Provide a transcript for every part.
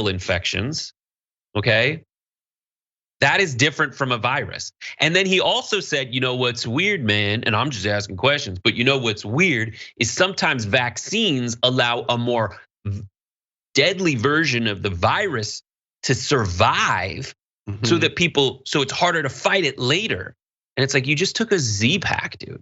infections, okay? That is different from a virus. And then he also said, you know what's weird, man, and I'm just asking questions, but you know what's weird is sometimes vaccines allow a more deadly version of the virus to survive so that so it's harder to fight it later. And it's like, you just took a Z-Pack, dude.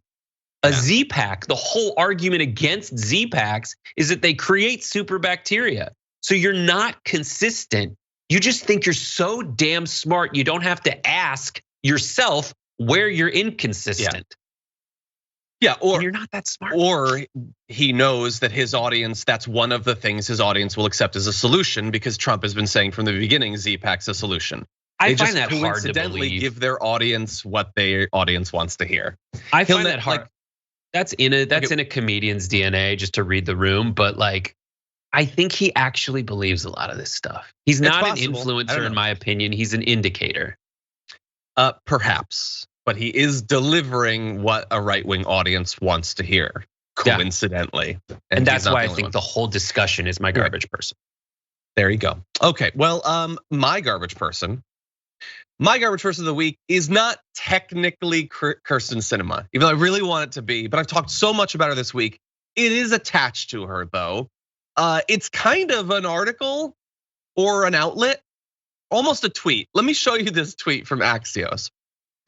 A Z-Pack, the whole argument against Z-Packs is that they create super bacteria. So you're not consistent. You just think you're so damn smart, you don't have to ask yourself where you're inconsistent. Yeah, or you're not that smart. Or he knows that his audience, that's one of the things his audience will accept as a solution, because Trump has been saying from the beginning, Z-Pac's a solution. I find that hard to believe. Give their audience what their audience wants to hear. I find that hard. Like, that's in a comedian's DNA, just to read the room, but like, I think he actually believes a lot of this stuff. He's not an influencer, in my opinion. He's an indicator. Perhaps, but he is delivering what a right-wing audience wants to hear, coincidentally. And that's why I think the whole discussion is my garbage person. There you go. Okay, well, my garbage person of the week is not technically Kyrsten Sinema, even though I really want it to be, but I've talked so much about her this week. It is attached to her, though. It's kind of an article or an outlet, almost a tweet. Let me show you this tweet from Axios.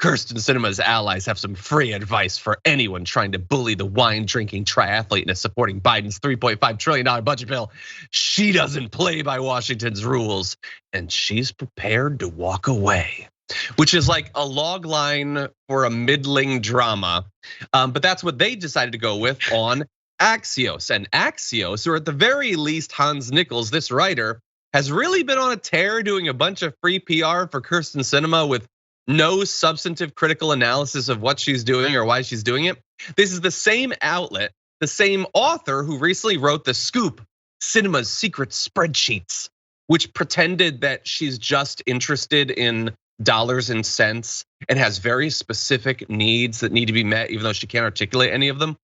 Kyrsten Sinema's allies have some free advice for anyone trying to bully the wine-drinking triathlete into supporting Biden's $3.5 trillion budget bill. She doesn't play by Washington's rules, and she's prepared to walk away. Which is like a log line for a middling drama, but that's what they decided to go with on Axios. And Axios, or at the very least Hans Nichols, this writer, has really been on a tear doing a bunch of free PR for Kyrsten Sinema with no substantive critical analysis of what she's doing or why she's doing it. This is the same outlet, the same author who recently wrote The Scoop, Sinema's Secret Spreadsheets, which pretended that she's just interested in dollars and cents and has very specific needs that need to be met, even though she can't articulate any of them.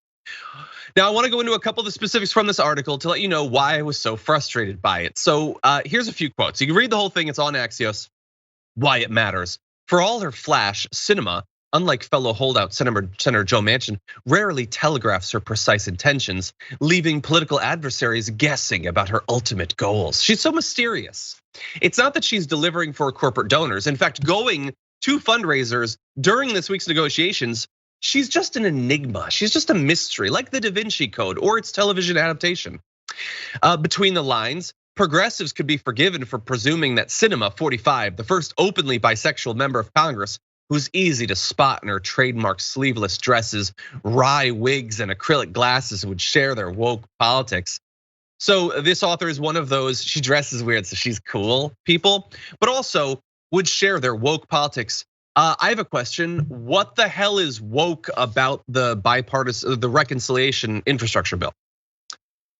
Now, I want to go into a couple of the specifics from this article to let you know why I was so frustrated by it. So here's a few quotes. You can read the whole thing, it's on Axios. Why it matters. For all her flash, Sinema, unlike fellow holdout Senator Joe Manchin, rarely telegraphs her precise intentions, leaving political adversaries guessing about her ultimate goals. She's so mysterious. It's not that she's delivering for corporate donors. In fact, going to fundraisers during this week's negotiations, she's just an enigma. She's just a mystery, like the Da Vinci Code or its television adaptation. Between the lines, progressives could be forgiven for presuming that Sinema, 45, the first openly bisexual member of Congress, who's easy to spot in her trademark sleeveless dresses, wry wigs, and acrylic glasses, would share their woke politics. So this author is one of those, she dresses weird, so she's cool people, but also would share their woke politics. I have a question. What the hell is woke about the reconciliation infrastructure bill?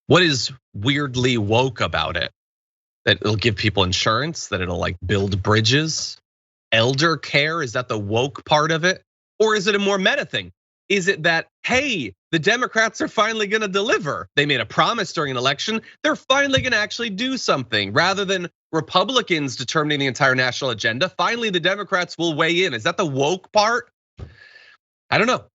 What is weirdly woke about it? That it'll give people insurance, that it'll like build bridges, elder care, is that the woke part of it? Or is it a more meta thing? Is it that, hey, the Democrats are finally gonna deliver? They made a promise during an election, they're finally gonna actually do something. Rather than Republicans determining the entire national agenda, finally the Democrats will weigh in. Is that the woke part? I don't know.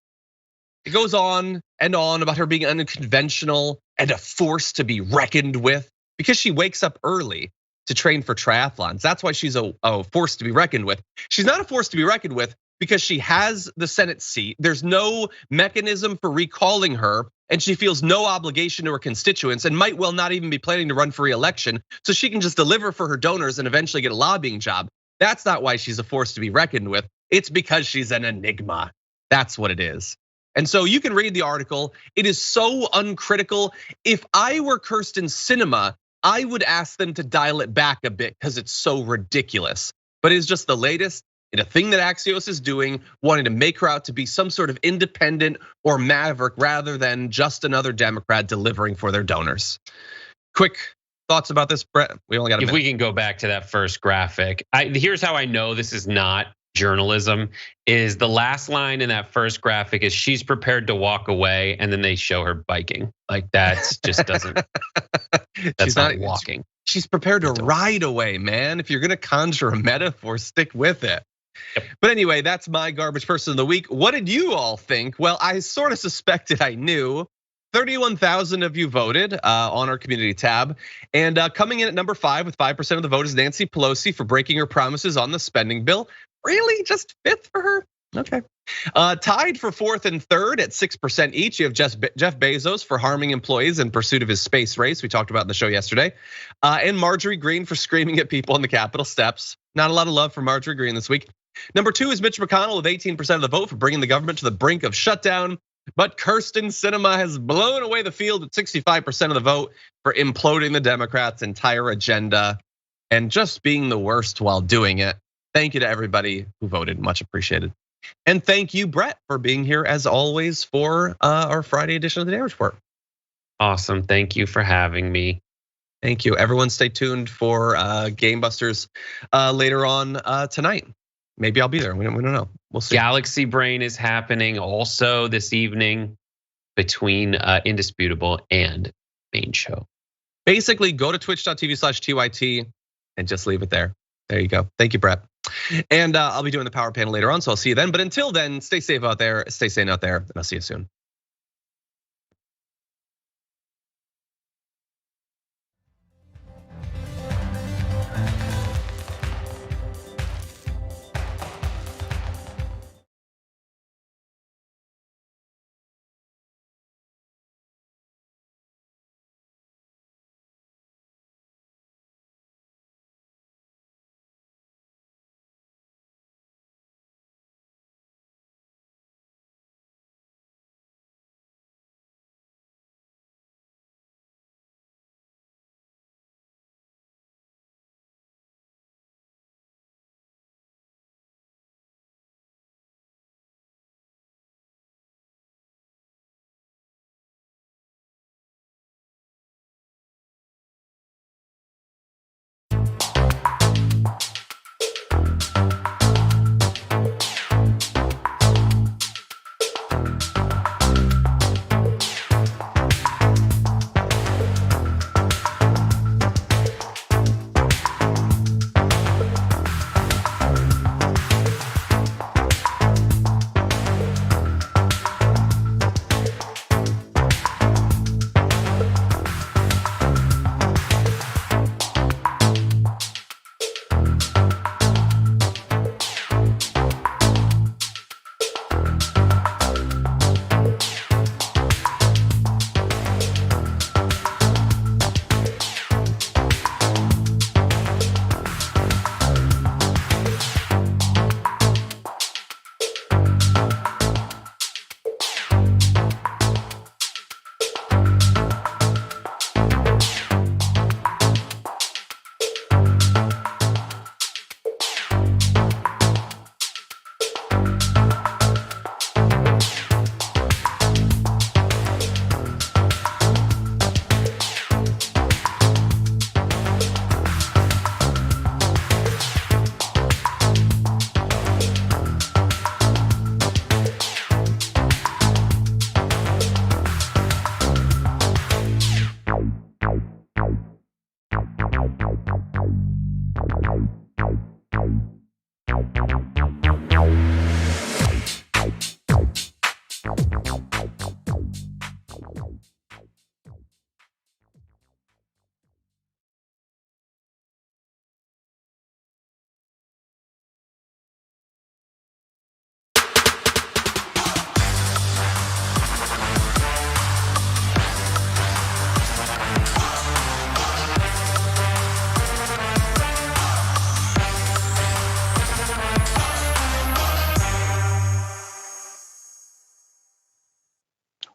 It goes on and on about her being unconventional and a force to be reckoned with because she wakes up early to train for triathlons. That's why she's a force to be reckoned with. She's not a force to be reckoned with because she has the Senate seat. There's no mechanism for recalling her, and she feels no obligation to her constituents and might well not even be planning to run for re-election, so she can just deliver for her donors and eventually get a lobbying job. That's not why she's a force to be reckoned with. It's because she's an enigma. That's what it is. And so you can read the article. It is so uncritical. If I were Kyrsten Sinema, I would ask them to dial it back a bit because it's so ridiculous. But it's just the latest in a thing that Axios is doing, wanting to make her out to be some sort of independent or maverick rather than just another Democrat delivering for their donors. Quick thoughts about this, Brett? We only got a minute. If we can go back to that first graphic, here's how I know this is not journalism. Is the last line in that first graphic is she's prepared to walk away, and then they show her biking. Like that just doesn't. That's not walking. She's prepared to ride away, man. If you're gonna conjure a metaphor, stick with it. Yep. But anyway, that's my garbage person of the week. What did you all think? Well, I sort of suspected I knew. 31,000 of you voted on our community tab. And coming in at number 5 with 5% of the vote is Nancy Pelosi for breaking her promises on the spending bill. Really? Just 5th for her? Okay. Tied for 4th and 3rd at 6% each. You have Jeff Bezos for harming employees in pursuit of his space race. We talked about in the show yesterday. And Marjorie Greene for screaming at people on the Capitol steps. Not a lot of love for Marjorie Greene this week. Number 2 is Mitch McConnell with 18% of the vote for bringing the government to the brink of shutdown. But Kyrsten Sinema has blown away the field at 65% of the vote for imploding the Democrats' entire agenda and just being the worst while doing it. Thank you to everybody who voted, much appreciated. And thank you, Brett, for being here as always for our Friday edition of the Daily Report. Awesome, thank you for having me. Thank you. Everyone stay tuned for Game Busters later on tonight. Maybe I'll be there, we don't know. We'll see. Galaxy Brain is happening also this evening between Indisputable and Main Show. Basically, go to twitch.tv/TYT and just leave it there. There you go. Thank you, Brett. And I'll be doing the power panel later on, so I'll see you then. But until then, stay safe out there, stay sane out there, and I'll see you soon.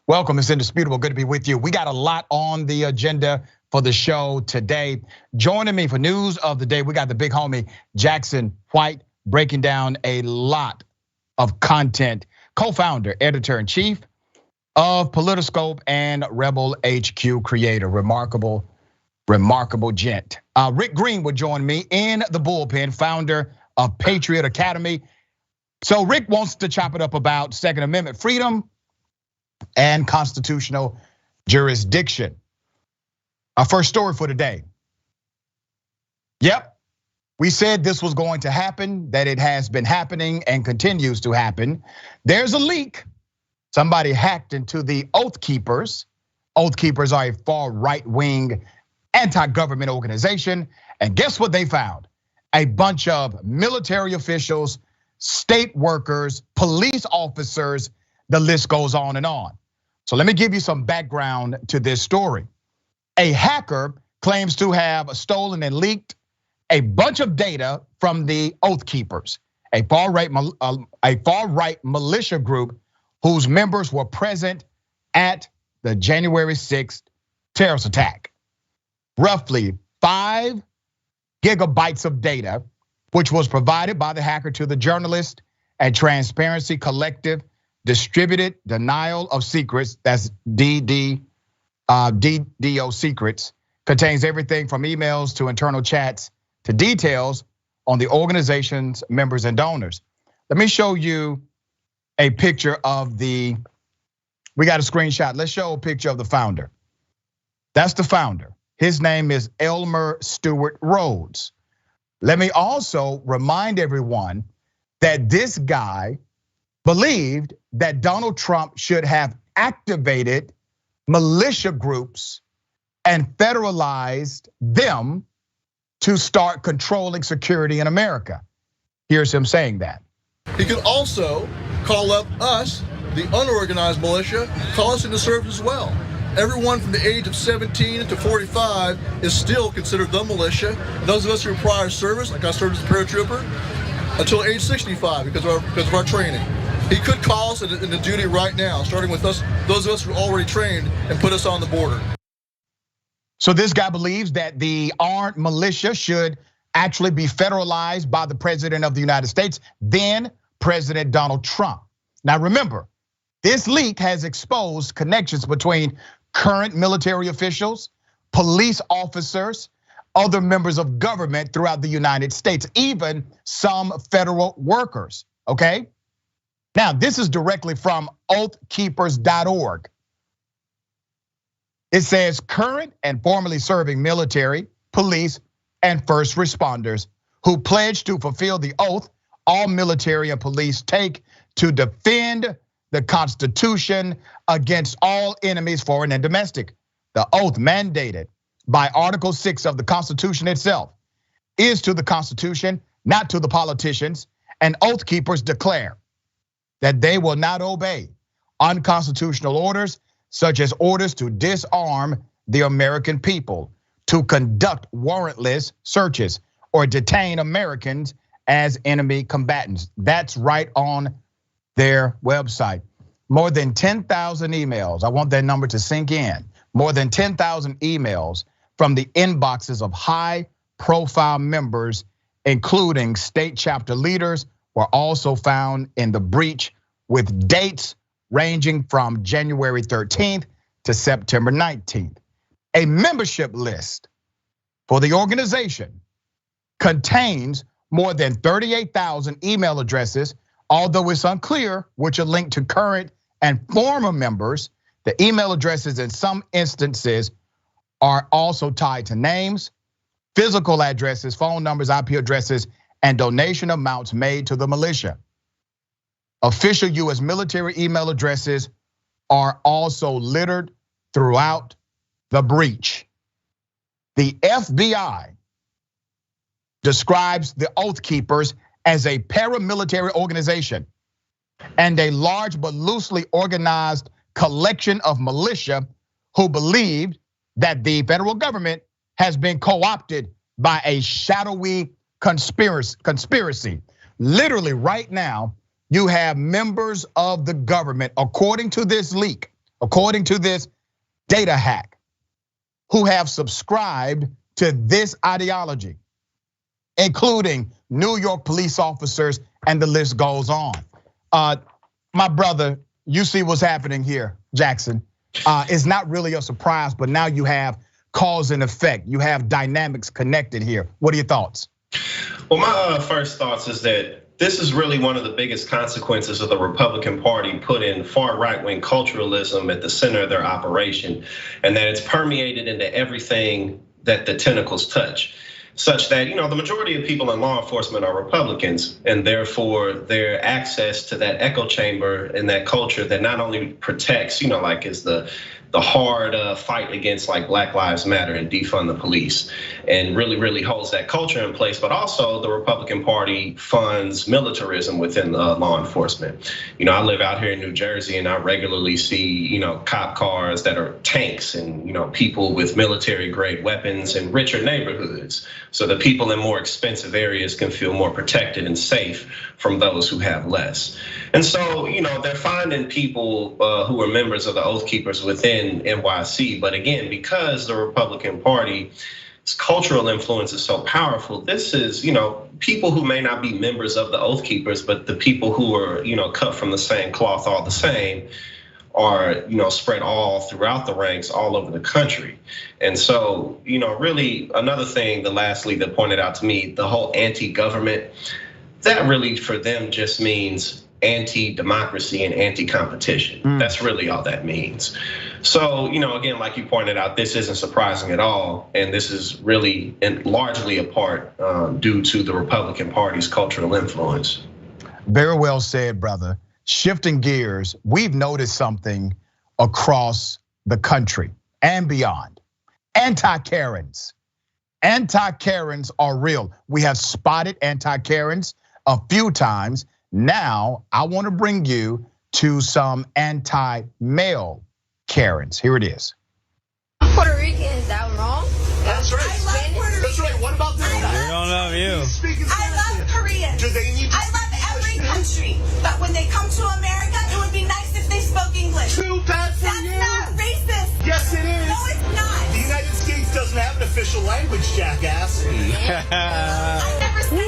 Welcome, it's Indisputable, good to be with you. We got a lot on the agenda for the show today. Joining me for news of the day, we got the big homie, Jackson White, breaking down a lot of content. Co-founder, editor-in-chief of Politiscope and Rebel HQ creator, remarkable gent. Rick Green will join me in the bullpen, founder of Patriot Academy. So Rick wants to chop it up about Second Amendment freedom and constitutional jurisdiction. Our first story for today. Yep. We said this was going to happen, that it has been happening and continues to happen. There's a leak. Somebody hacked into the Oath Keepers. Oath Keepers are a far right-wing anti-government organization. And guess what they found? A bunch of military officials, state workers, police officers, the list goes on and on. So let me give you some background to this story. A hacker claims to have stolen and leaked a bunch of data from the Oath Keepers, a far-right militia group whose members were present at the January 6th terrorist attack. Roughly 5 gigabytes of data, which was provided by the hacker to the journalist at Transparency Collective, Distributed Denial of Secrets, that's DDO Secrets, contains everything from emails to internal chats to details on the organization's members and donors. Let me show you a picture of we got a screenshot. Let's show a picture of the founder. That's the founder. His name is Elmer Stewart Rhodes. Let me also remind everyone that this guy believed that Donald Trump should have activated militia groups and federalized them to start controlling security in America. Here's him saying that. He could also call up us, the unorganized militia, call us into service as well. Everyone from the age of 17 to 45 is still considered the militia. And those of us who are prior service, like I served as a paratrooper, until age 65 because of our training. He could call us into duty right now, starting with us, those of us who are already trained, and put us on the border. So this guy believes that the armed militia should actually be federalized by the president of the United States, then President Donald Trump. Now remember, this leak has exposed connections between current military officials, police officers, other members of government throughout the United States, even some federal workers, okay? Now, this is directly from oathkeepers.org. It says current and formerly serving military, police, and first responders who pledge to fulfill the oath all military and police take to defend the Constitution against all enemies, foreign and domestic. The oath mandated by Article 6 of the Constitution itself is to the Constitution, not to the politicians, and oath keepers declare that they will not obey unconstitutional orders, such as orders to disarm the American people, to conduct warrantless searches, or detain Americans as enemy combatants. That's right on their website. More than 10,000 emails, I want that number to sink in. More than 10,000 emails from the inboxes of high-profile members, including state chapter leaders, were also found in the breach, with dates ranging from January 13th to September 19th. A membership list for the organization contains more than 38,000 email addresses, although it's unclear which are linked to current and former members. The email addresses in some instances are also tied to names, physical addresses, phone numbers, IP addresses, and donation amounts made to the militia. Official US military email addresses are also littered throughout the breach. The FBI describes the Oath Keepers as a paramilitary organization and a large but loosely organized collection of militia who believed that the federal government has been co-opted by a shadowy conspiracy. Literally right now, you have members of the government, according to this leak, according to this data hack, who have subscribed to this ideology, including New York police officers, and the list goes on. My brother, you see what's happening here, Jackson. It's not really a surprise, but now you have cause and effect. You have dynamics connected here. What are your thoughts? Well, my first thoughts is that this is really one of the biggest consequences of the Republican Party putting far right-wing culturalism at the center of their operation, and that it's permeated into everything that the tentacles touch. such that, the majority of people in law enforcement are Republicans, and therefore their access to that echo chamber and that culture that not only protects, like is the hard fight against like Black Lives Matter and defund the police, and really holds that culture in place. But also the Republican Party funds militarism within law enforcement. I live out here in New Jersey, and I regularly see, cop cars that are tanks and, people with military grade weapons in richer neighborhoods, so that people in more expensive areas can feel more protected and safe from those who have less. And so, they're finding people who are members of the Oath Keepers within NYC. But again, because the Republican Party's cultural influence is so powerful, this is, people who may not be members of the Oath Keepers, but the people who are, cut from the same cloth all the same, are, spread all throughout the ranks all over the country. And so, really another thing, lastly, that pointed out to me, the whole anti-government, that really for them just means anti-democracy and anti-competition. That's really all that means. So, again, like you pointed out, this isn't surprising at all. And this is really and largely a part due to the Republican Party's cultural influence. Very well said, brother. Shifting gears, we've noticed something across the country and beyond. Anti-Karens. Anti-Karens are real. We have spotted anti-Karens a few times. Now, I want to bring you to some anti-male Karens. Here it is. Puerto Rican, is that wrong? That's right. I love Puerto That's right. What about this guy? They don't love you. I love Koreans. Do they need to I love every country. But when they come to America, it would be nice if they spoke English. Too bad for That's you. not racist. Yes, it is. No, it's not. The United States doesn't have an official language, jackass. I never said it did.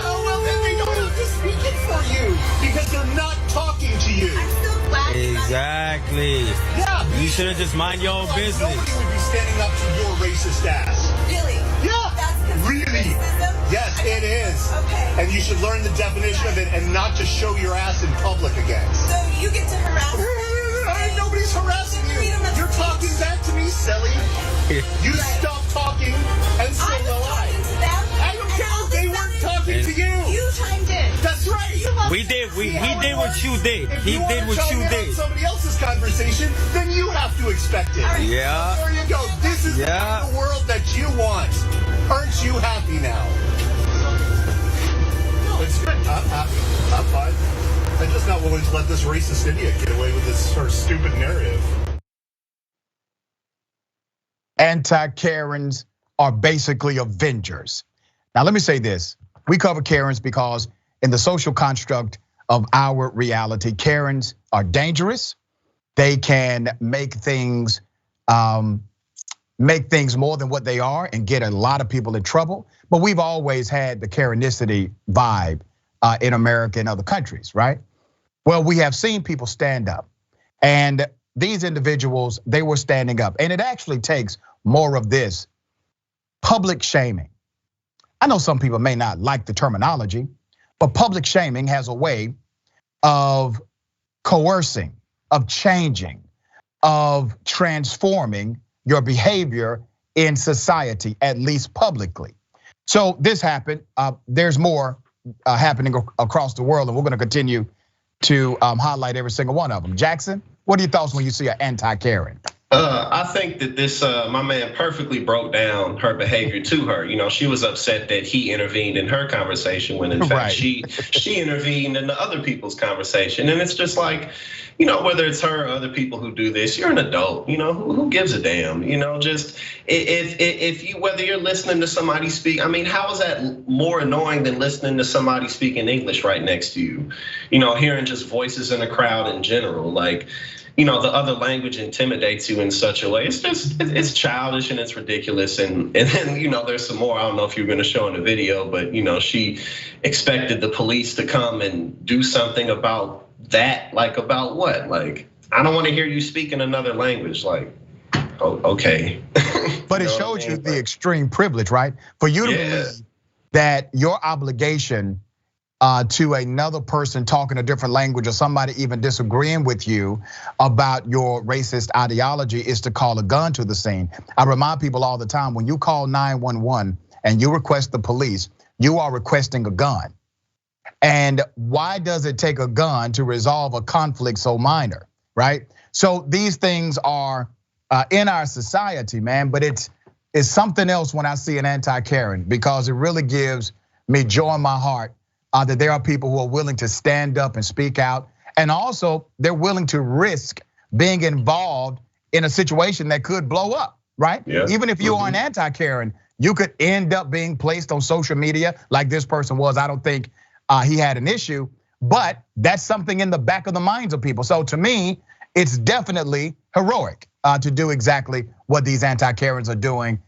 Oh, well, then they don't have to speak it for you because they're not talking to you. I'm so glad you love Exactly. Yeah. You should have just mind your own Like business. nobody would be standing up to your racist ass. it. Really? Yeah. That's considered Really? racism? Yes, I it never- is. Okay. And you should learn the definition of it and not just show your ass in public again. So you get to harass them. Nobody's harassing you. You're talking back to me, silly. You stop talking, and so I was will I. talking to them. I don't care. They weren't talking to you. You chimed in. That's right. We did how did it what works? you did. If He you did wanna what chime you in on did. somebody else's conversation, then you have to expect it. Yeah. There you go. This is the Yeah. kind of world that you want. Aren't you happy now? No, it's good. I'm happy. I'm fine. I'm just not willing to let this racist idiot get away with her stupid narrative. Anti-Karens are basically avengers. Now, let me say this. We cover Karens because in the social construct of our reality, Karens are dangerous. They can make things more than what they are and get a lot of people in trouble. But we've always had the Karenicity vibe in America and other countries, right? Well, we have seen people stand up, and these individuals, they were standing up. And it actually takes more of this public shaming. I know some people may not like the terminology, but public shaming has a way of coercing, of changing, of transforming your behavior in society, at least publicly. So this happened. There's more happening across the world, and we're gonna continue to highlight every single one of them. Jackson, what are your thoughts when you see an anti-Karen? I think that this, my man perfectly broke down her behavior to her. She was upset that he intervened in her conversation when in fact Right. she intervened in the other people's conversation. And it's just like, whether it's her or other people who do this, you're an adult, who gives a damn? Just if you, whether you're listening to somebody speak, I mean, how is that more annoying than listening to somebody speaking English right next to you? Hearing just voices in the crowd in general, like, the other language intimidates you in such a way. It's childish and it's ridiculous. And then, there's some more. I don't know if you're gonna show in the video, but she expected the police to come and do something about that. Like about what? Like, I don't want to hear you speak in another language. Like, oh, okay. But it shows you the extreme privilege, right? For you to believe that your obligation to another person talking a different language or somebody even disagreeing with you about your racist ideology is to call a gun to the scene. I remind people all the time, when you call 911 and you request the police, you are requesting a gun. And why does it take a gun to resolve a conflict so minor, right? So these things are in our society, man, but it's something else when I see an anti-Karen, because it really gives me joy in my heart that there are people who are willing to stand up and speak out. And also they're willing to risk being involved in a situation that could blow up, right? Yeah. Even if you are an anti-Karen, you could end up being placed on social media like this person was. I don't think he had an issue, but that's something in the back of the minds of people. So to me, it's definitely heroic to do exactly what these anti-Karens are doing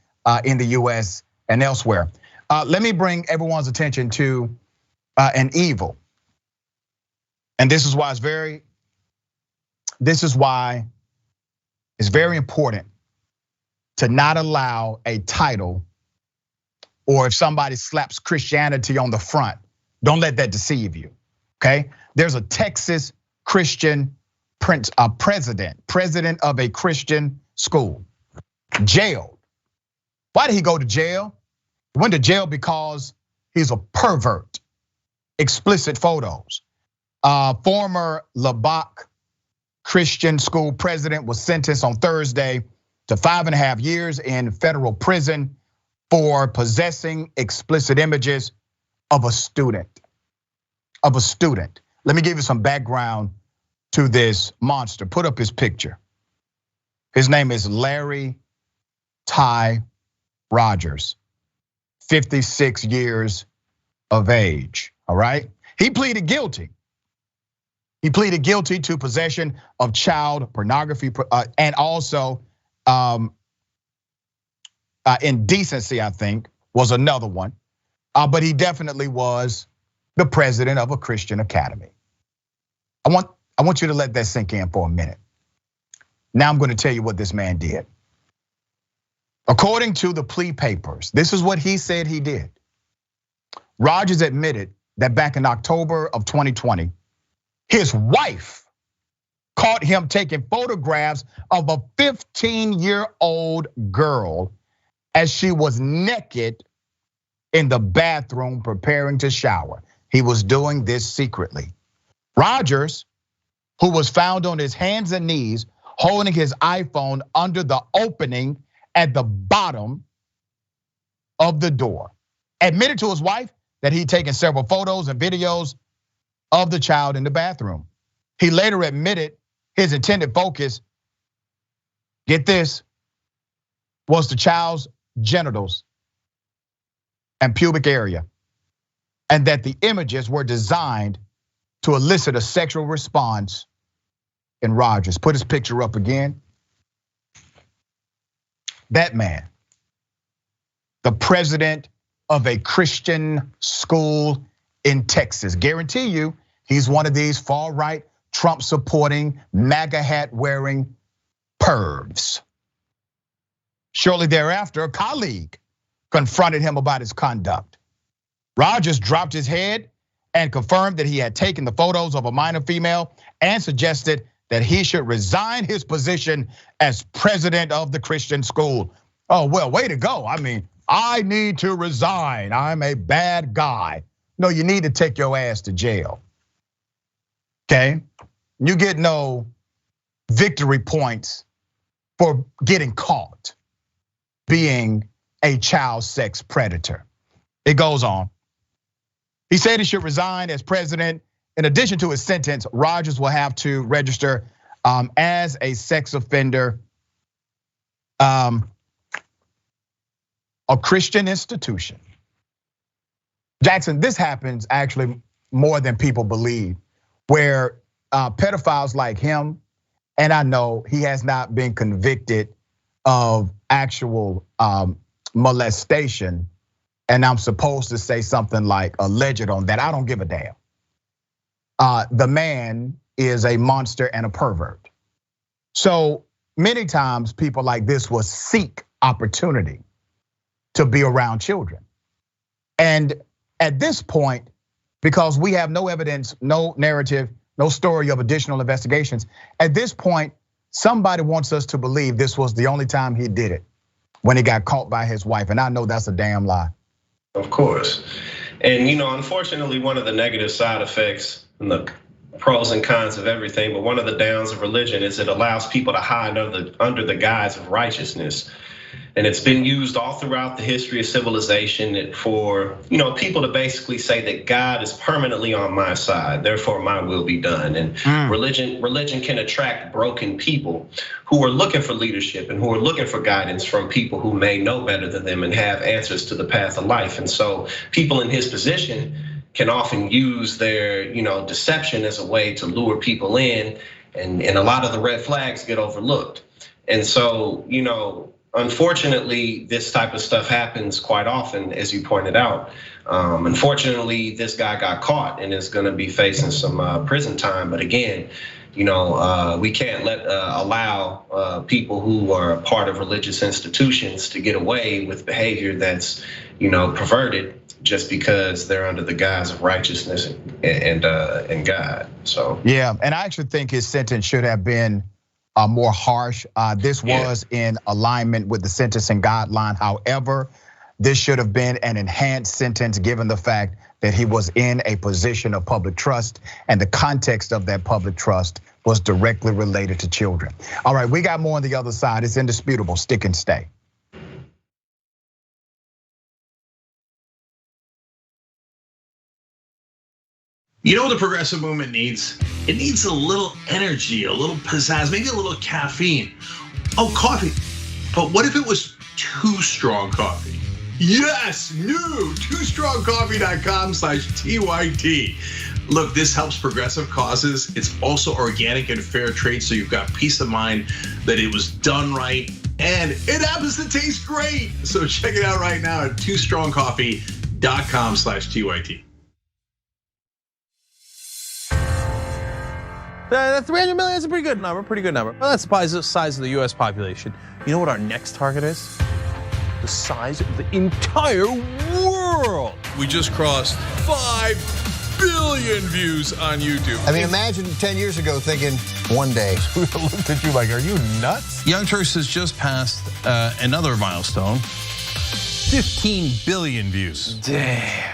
in the US and elsewhere. Let me bring everyone's attention to an evil. And this is why it's very important to not allow a title, or if somebody slaps Christianity on the front, don't let that deceive you, okay? There's a Texas Christian president of a Christian school, jailed. Why did he go to jail? He went to jail because he's a pervert. Explicit photos. Former Lubbock Christian school president was sentenced on Thursday to 5.5 years in federal prison for possessing explicit images of a student. Let me give you some background to this monster. Put up his picture. His name is Larry Ty Rogers, 56 years of age, all right? He pleaded guilty. He pleaded guilty to possession of child pornography and also indecency, I think, was another one. But he definitely was the president of a Christian academy. I want you to let that sink in for a minute. Now I'm going to tell you what this man did. According to the plea papers, this is what he said he did. Rogers admitted that back in October of 2020, his wife caught him taking photographs of a 15-year-old girl as she was naked in the bathroom preparing to shower. He was doing this secretly. Rogers, who was found on his hands and knees holding his iPhone under the opening at the bottom of the door, admitted to his wife that he'd taken several photos and videos of the child in the bathroom. He later admitted his intended focus, get this, was the child's genitals and pubic area, and that the images were designed to elicit a sexual response in Rogers. Put his picture up again. That man, the president of a Christian school in Texas, guarantee you he's one of these far-right, Trump-supporting, MAGA hat-wearing pervs. Shortly thereafter, a colleague confronted him about his conduct. Rogers dropped his head and confirmed that he had taken the photos of a minor female and suggested that he should resign his position as president of the Christian school. Oh, well, way to go. I mean, I need to resign. I'm a bad guy. No, you need to take your ass to jail. Okay? You get no victory points for getting caught being a child sex predator. It goes on. He said he should resign as president. In addition to his sentence, Rogers will have to register as a sex offender, a Christian institution. Jackson, this happens actually more than people believe, where pedophiles like him, and I know he has not been convicted of actual molestation, and I'm supposed to say something like alleged on that. I don't give a damn. The man is a monster and a pervert. So many times people like this will seek opportunity to be around children. And at this point, because we have no evidence, no narrative, no story of additional investigations, at this point, somebody wants us to believe this was the only time he did it, when he got caught by his wife. And I know that's a damn lie. Of course. And unfortunately, one of the negative side effects and the pros and cons of everything, but one of the downs of religion is it allows people to hide under the guise of righteousness. And it's been used all throughout the history of civilization for, people to basically say that God is permanently on my side, therefore my will be done. And religion can attract broken people who are looking for leadership and who are looking for guidance from people who may know better than them and have answers to the path of life. And so people in his position can often use their, deception as a way to lure people in, and a lot of the red flags get overlooked. And so, unfortunately, this type of stuff happens quite often, as you pointed out. Unfortunately, this guy got caught and is going to be facing some prison time. But again, we can't allow people who are part of religious institutions to get away with behavior that's, perverted just because they're under the guise of righteousness and God. So yeah, and I actually think his sentence should have been more harsh. This was in alignment with the sentencing guideline. However, this should have been an enhanced sentence given the fact that he was in a position of public trust and the context of that public trust was directly related to children. All right, we got more on the other side. It's indisputable. Stick and stay. You know what the progressive movement needs? It needs a little energy, a little pizzazz, maybe a little caffeine. Oh, coffee. But what if it was Too Strong Coffee? Yes, new, toostrongcoffee.com/TYT. Look, this helps progressive causes. It's also organic and fair trade, so you've got peace of mind that it was done right, and it happens to taste great. So check it out right now at toostrongcoffee.com/TYT. 300 million is a pretty good number, Well, that's the size of the US population. You know what our next target is? The size of the entire world. We just crossed 5 billion views on YouTube. I mean, imagine 10 years ago thinking one day. We looked at you like, are you nuts? Young Turks has just passed another milestone. 15 billion views. Damn.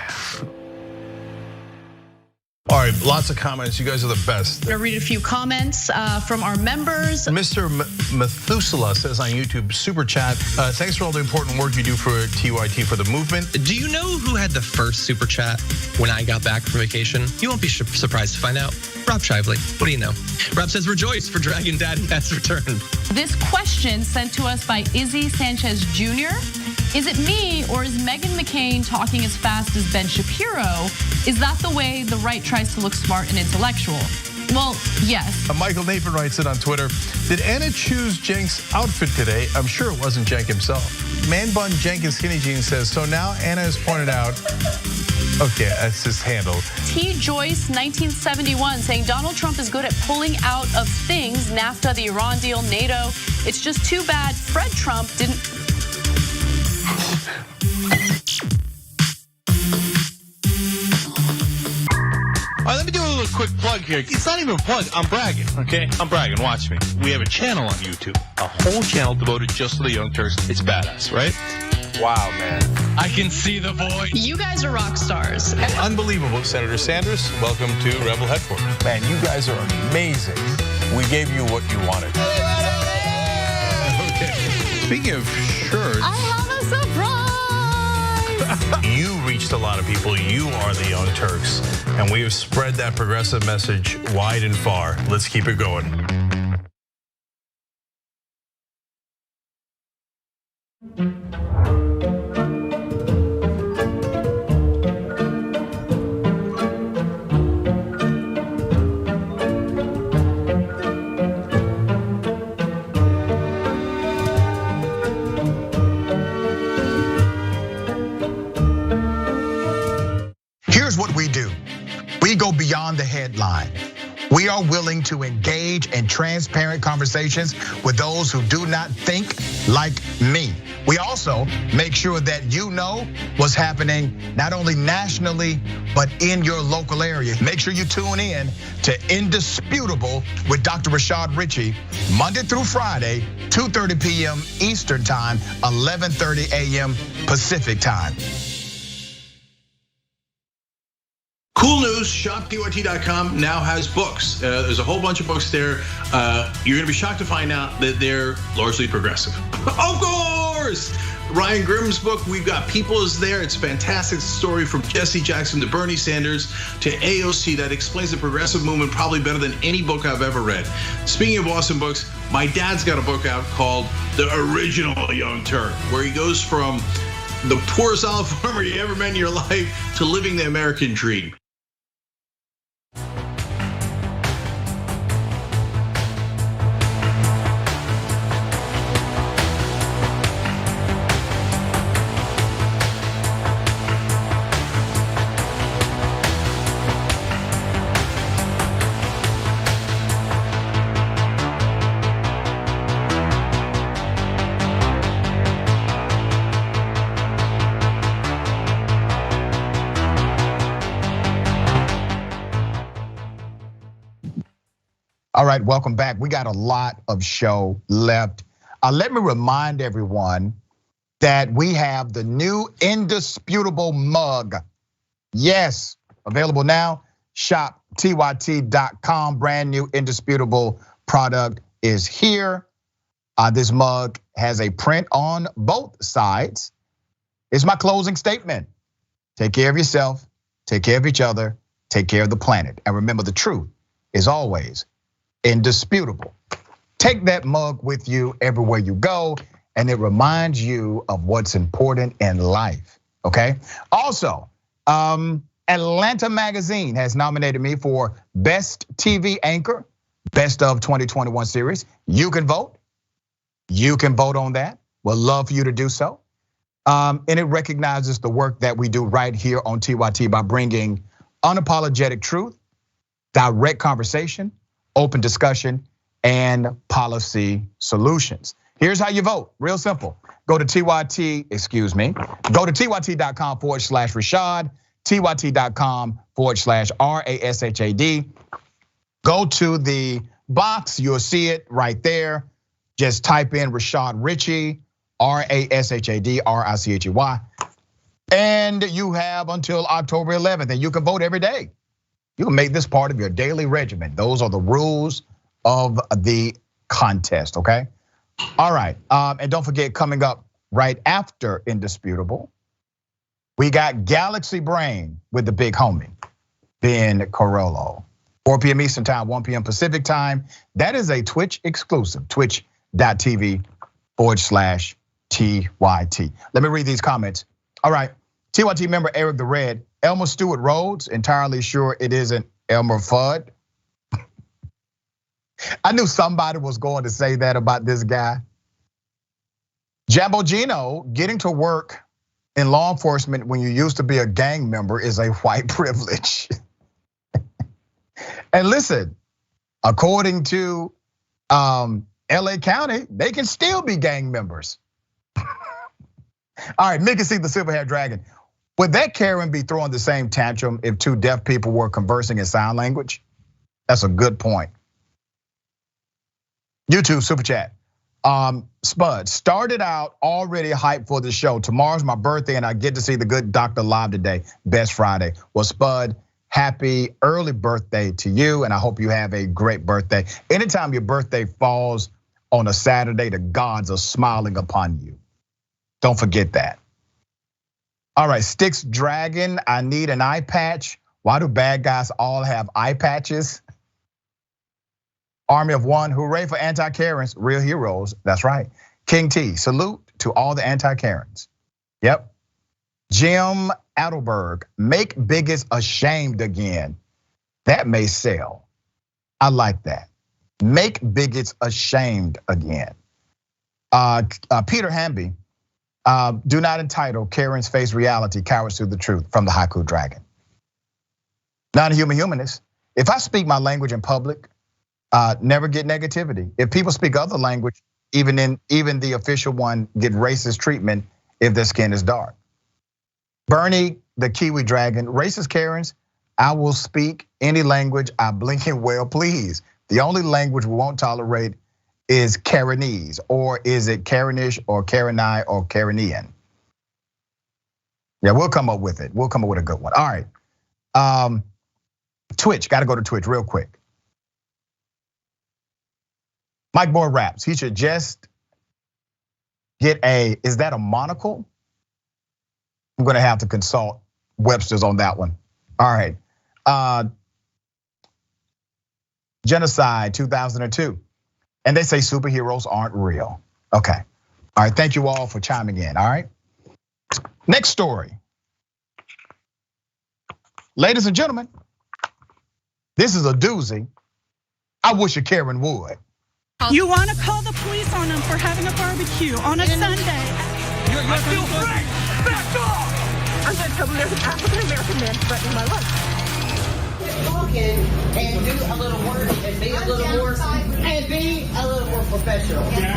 All right, lots of comments. You guys are the best. I'm gonna read a few comments from our members. Mr. Methuselah says on YouTube, super chat, thanks for all the important work you do for TYT for the movement. Do you know who had the first super chat when I got back from vacation? You won't be surprised to find out. Rob Shively, what do you know? Rob says, rejoice for Dragon Daddy has returned. This question sent to us by Izzy Sanchez Jr. Is it me or is Meghan McCain talking as fast as Ben Shapiro? Is that the way the right tries to look smart and intellectual? Well, yes. Michael Nathan writes it on Twitter. Did Anna choose Cenk's outfit today? I'm sure it wasn't Cenk himself. Man Bun Jenkins Skinny Jeans says, so now Anna has pointed out, okay, that's his handle. T. Joyce 1971 saying Donald Trump is good at pulling out of things, NAFTA, the Iran deal, NATO. It's just too bad Fred Trump didn't. All right, let me do a little quick plug here. It's not even a plug, I'm bragging, okay? I'm bragging, watch me. We have a channel on YouTube, a whole channel devoted just to the Young Turks. It's badass, right? Wow, man. I can see the voice. You guys are rock stars. Unbelievable. Senator Sanders, welcome to Rebel Headquarters. Man, you guys are amazing. We gave you what you wanted. Okay. Speaking of shirts. I have a surprise. You reached a lot of people. You are the Young Turks. And we have spread that progressive message wide and far. Let's keep it going. Here's what we do. We go beyond the headline. We are willing to engage in transparent conversations with those who do not think like me. We also make sure that you know what's happening not only nationally, but in your local area. Make sure you tune in to Indisputable with Dr. Rashad Ritchie, Monday through Friday, 2:30 p.m. Eastern Time, 11:30 a.m. Pacific Time. news, shoptyt.com now has books. There's a whole bunch of books there. You're gonna be shocked to find out that they're largely progressive. Of course! Ryan Grimm's book, We've Got People, is there. It's a fantastic story from Jesse Jackson to Bernie Sanders to AOC that explains the progressive movement probably better than any book I've ever read. Speaking of awesome books, my dad's got a book out called The Original Young Turk, where he goes from the poorest olive farmer you ever met in your life to living the American dream. All right, welcome back. We got a lot of show left. Let me remind everyone that we have the new indisputable mug. Yes, available now. Shop tyt.com. Brand new indisputable product is here. This mug has a print on both sides. It's my closing statement. Take care of yourself, take care of each other, take care of the planet. And remember, the truth is always indisputable. Take that mug with you everywhere you go, and it reminds you of what's important in life, okay? Also, Atlanta Magazine has nominated me for Best TV Anchor, Best of 2021 series. You can vote. You can vote on that. We'd love for you to do so. And it recognizes the work that we do right here on TYT by bringing unapologetic truth, direct conversation, open discussion, and policy solutions. Here's how you vote, real simple. Go to go to tyt.com/Rashad, tyt.com/RASHAD. Go to the box, you'll see it right there. Just type in Rashad Richey, RASHAD, RICHEY. And you have until October 11th, and you can vote every day. You can make this part of your daily regimen. Those are the rules of the contest, okay? All right, and don't forget, coming up right after Indisputable, we got Galaxy Brain with the big homie, Ben Carollo. 4 p.m. Eastern time, 1 p.m. Pacific time. That is a Twitch exclusive, twitch.tv/TYT. Let me read these comments. All right, TYT member Eric the Red, Elmer Stewart Rhodes, entirely sure it isn't Elmer Fudd. I knew somebody was going to say that about this guy. Jambo Gino, getting to work in law enforcement when you used to be a gang member is a white privilege. And listen, according to LA County, they can still be gang members. All right, Mickey C, the silver-haired dragon. Would that Karen be throwing the same tantrum if two deaf people were conversing in sign language? That's a good point. YouTube super chat. Spud started out already hyped for the show. Tomorrow's my birthday and I get to see the good doctor live today. Best Friday. Well, Spud, happy early birthday to you, and I hope you have a great birthday. Anytime your birthday falls on a Saturday, the gods are smiling upon you. Don't forget that. All right, Styx Dragon, I need an eye patch. Why do bad guys all have eye patches? Army of One, hooray for anti-Karens, real heroes, that's right. King T, salute to all the anti-Karens. Yep. Jim Adelberg, make bigots ashamed again. That may sell. I like that. Make bigots ashamed again. Peter Hamby, do not entitle Karens face reality, cowards to the truth, from the Haiku Dragon. Non-human humanist, if I speak my language in public, never get negativity. If people speak other language, even the official one, get racist treatment if their skin is dark. Bernie, the Kiwi Dragon, racist Karens, I will speak any language I blink and well please. The only language we won't tolerate is Karenese, or is it Karenish or Karenai or Karenian? Yeah, we'll come up with it. We'll come up with a good one. All right. Twitch, gotta go to Twitch real quick. Mike Boy raps, he should just get is that a monocle? I'm gonna have to consult Webster's on that one. All right. Genocide 2002. And they say superheroes aren't real. Okay. All right, thank you all for chiming in, all right? Next story. Ladies and gentlemen, this is a doozy. I wish a Karen would. You want to call the police on them for having a barbecue on a Sunday. I feel free! Back off! I'm gonna tell them there's an African-American man threatening my life. Walk in and do a little work and be a little more professional. Completely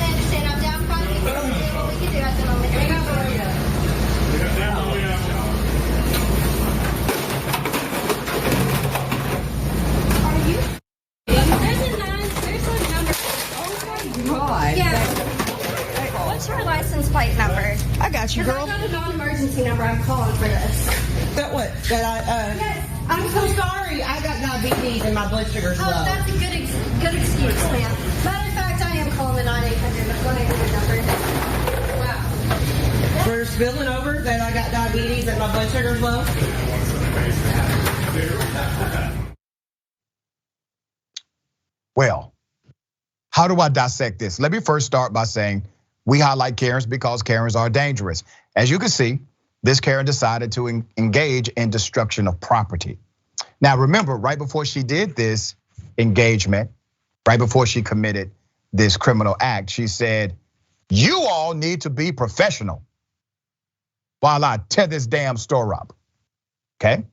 understand. I'm downside. What we can do at the moment. Are you? There's a number. Oh my God. Yeah. What's your license plate number? I got you, girl. I got a non-emergency number. I'm calling for this. That what? Yes. I'm so sorry. I got diabetes and my blood sugar's low. Oh, that's a good excuse, ma'am. Matter of fact, I am calling the 9-800, but go ahead with the number. Wow. We're spilling over that I got diabetes and my blood sugar's low. Well, how do I dissect this? Let me first start by saying we highlight Karens because Karens are dangerous. As you can see, this Karen decided to engage in destruction of property. Now remember, right before she did this engagement, right before she committed this criminal act, she said, you all need to be professional while I tear this damn store up, okay?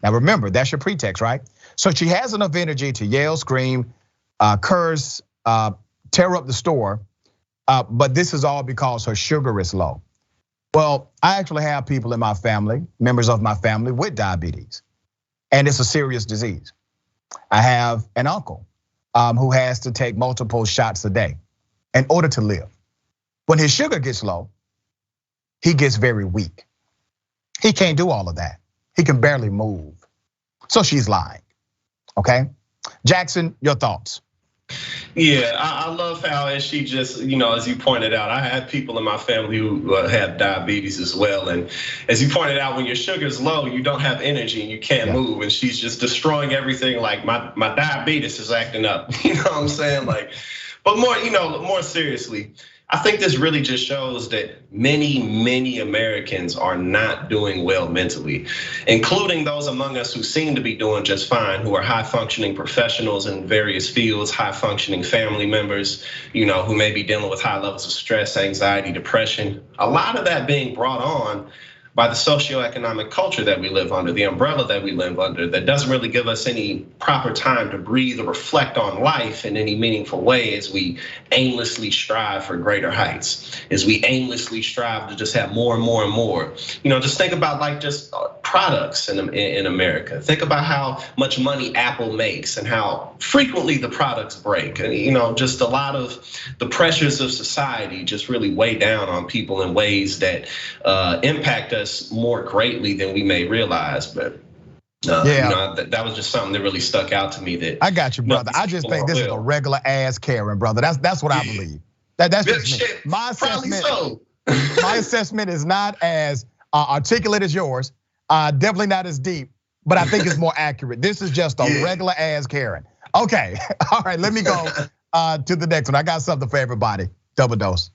Now remember, that's your pretext, right? So she has enough energy to yell, scream, curse, tear up the store, but this is all because her sugar is low. Well, I actually have people in my family, members of my family with diabetes, and it's a serious disease. I have an uncle who has to take multiple shots a day in order to live. When his sugar gets low, he gets very weak. He can't do all of that. He can barely move. So she's lying, okay? Jackson, your thoughts? Yeah, I love how, as she just, as you pointed out, I have people in my family who have diabetes as well. And as you pointed out, when your sugar's low, you don't have energy and you can't move. And she's just destroying everything. Like my diabetes is acting up. You know what I'm saying? Like, but more seriously, I think this really just shows that many Americans are not doing well mentally, including those among us who seem to be doing just fine, who are high functioning professionals in various fields, high functioning family members, who may be dealing with high levels of stress, anxiety, depression. A lot of that being brought on by the socioeconomic culture that we live under, the umbrella that we live under, that doesn't really give us any proper time to breathe or reflect on life in any meaningful way as we aimlessly strive for greater heights, as we aimlessly strive to just have more and more and more. Just think about like just products in America. Think about how much money Apple makes and how frequently the products break. And just a lot of the pressures of society just really weigh down on people in ways that impact us more greatly than we may realize. But that was just something that really stuck out to me. That I got you, brother. I just think this is a regular ass Karen, brother. That's what I believe. That's just me. My assessment. So. My assessment is not as articulate as yours. Definitely not as deep, but I think it's more accurate. This is just a regular ass Karen. Okay, all right. Let me go to the next one. I got something for everybody. Double dose.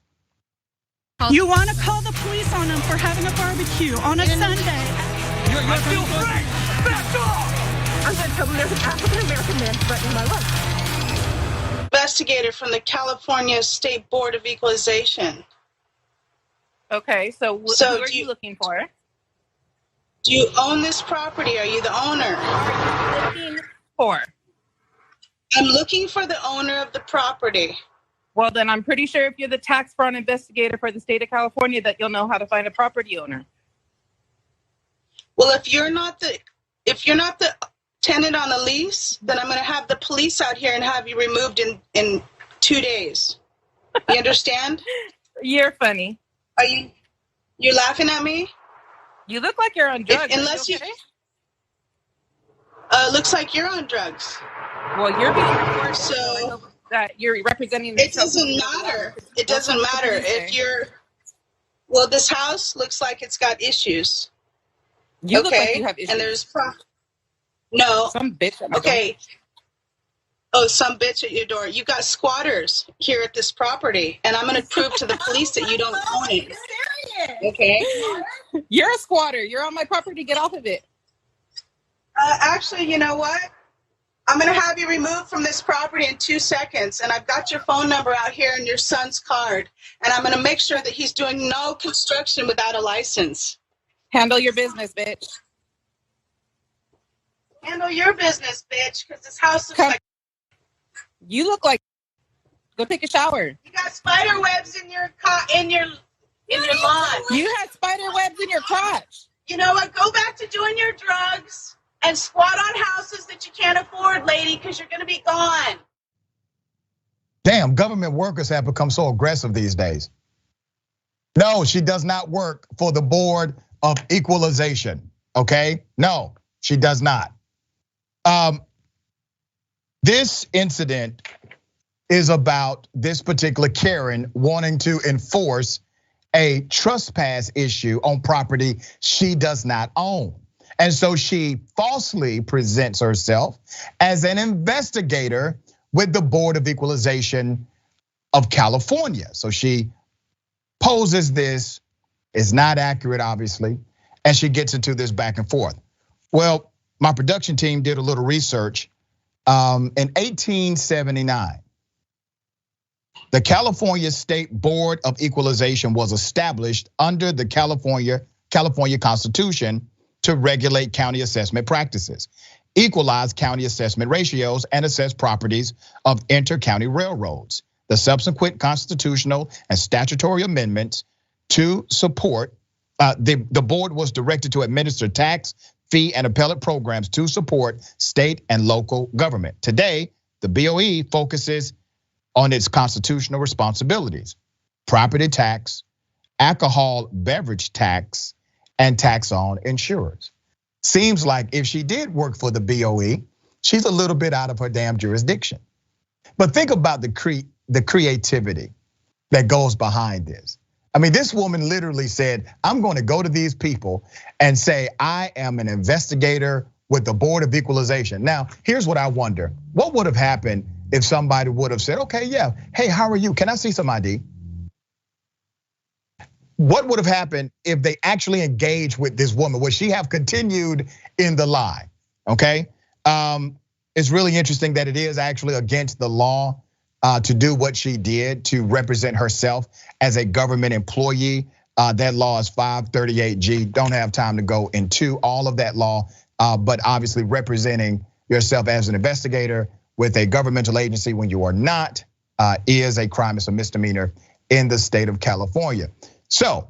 You want to call the police on them for having a barbecue on a Sunday. I feel free! Back off! I'm gonna tell them there's an African-American man threatening my life. Investigator from the California State Board of Equalization. Okay, so who are you looking for? Do you own this property? Are you the owner? Are you looking for? I'm looking for the owner of the property. Well, then I'm pretty sure if you're the tax fraud investigator for the state of California that you'll know how to find a property owner. Well, if you're not the tenant on a lease, then I'm going to have the police out here and have you removed in 2 days. You understand? You're funny. Are you're laughing at me? You look like you're on drugs. Unless you Looks like you're on drugs. Well, you're being forced, so that you're representing. It doesn't matter. It doesn't matter if you're. Well, this house looks like it's got issues. You look like you have issues. And there's no some bitch. Okay. Oh, some bitch at your door. You got squatters here at this property, and I'm going to prove to the police that you don't own it. Okay. You're a squatter. You're on my property. Get off of it. Actually, you know what? I'm going to have you removed from this property in 2 seconds, and I've got your phone number out here and your son's card, and I'm going to make sure that he's doing no construction without a license. Handle your business, bitch. Handle your business, bitch, because this house looks like... You look like... Go take a shower. You got spider webs in your lawn. You had spider webs in your crotch. You know what? Go back to doing your drugs and squat on houses that you can't afford, lady, because you're going to be gone. Damn, government workers have become so aggressive these days. No, she does not work for the Board of Equalization, okay? No, she does not. This incident is about this particular Karen wanting to enforce a trespass issue on property she does not own. And so she falsely presents herself as an investigator with the Board of Equalization of California. So she poses this, is not accurate, obviously, and she gets into this back and forth. Well, my production team did a little research. In 1879, the California State Board of Equalization was established under the California Constitution to regulate county assessment practices, equalize county assessment ratios, and assess properties of inter-county railroads. The subsequent constitutional and statutory amendments to support the board was directed to administer tax, fee, and appellate programs to support state and local government. Today, the BOE focuses on its constitutional responsibilities: property tax, alcohol beverage tax, and tax on insurers. Seems like if she did work for the BOE, she's a little bit out of her damn jurisdiction. But think about the creativity that goes behind this. I mean, this woman literally said, I'm going to go to these people and say, I am an investigator with the Board of Equalization. Now, here's what I wonder. What would have happened if somebody would have said, okay, yeah, hey, how are you? Can I see some ID? What would have happened if they actually engaged with this woman? Would she have continued in the lie? Okay, it's really interesting that it is actually against the law to do what she did, to represent herself as a government employee. That law is 538G. Don't have time to go into all of that law, but obviously representing yourself as an investigator with a governmental agency when you are not is a crime. It's a misdemeanor in the state of California. So,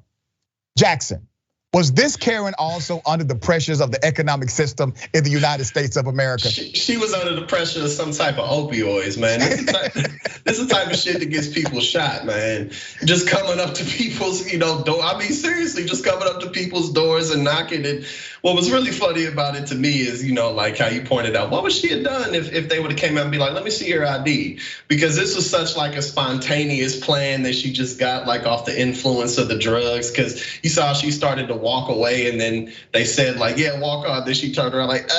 Jackson, was this Karen also under the pressures of the economic system in the United States of America? She was under the pressure of some type of opioids, man. This is the type of shit that gets people shot, man. Just coming up to people's, door. I mean, seriously, just coming up to people's doors and knocking. And what was really funny about it to me is, like how you pointed out, what would she have done if they would have came out and be like, let me see your ID? Because this was such like a spontaneous plan that she just got like off the influence of the drugs. Because you saw she started to walk away, and then they said like, yeah, walk on. Then she turned around like,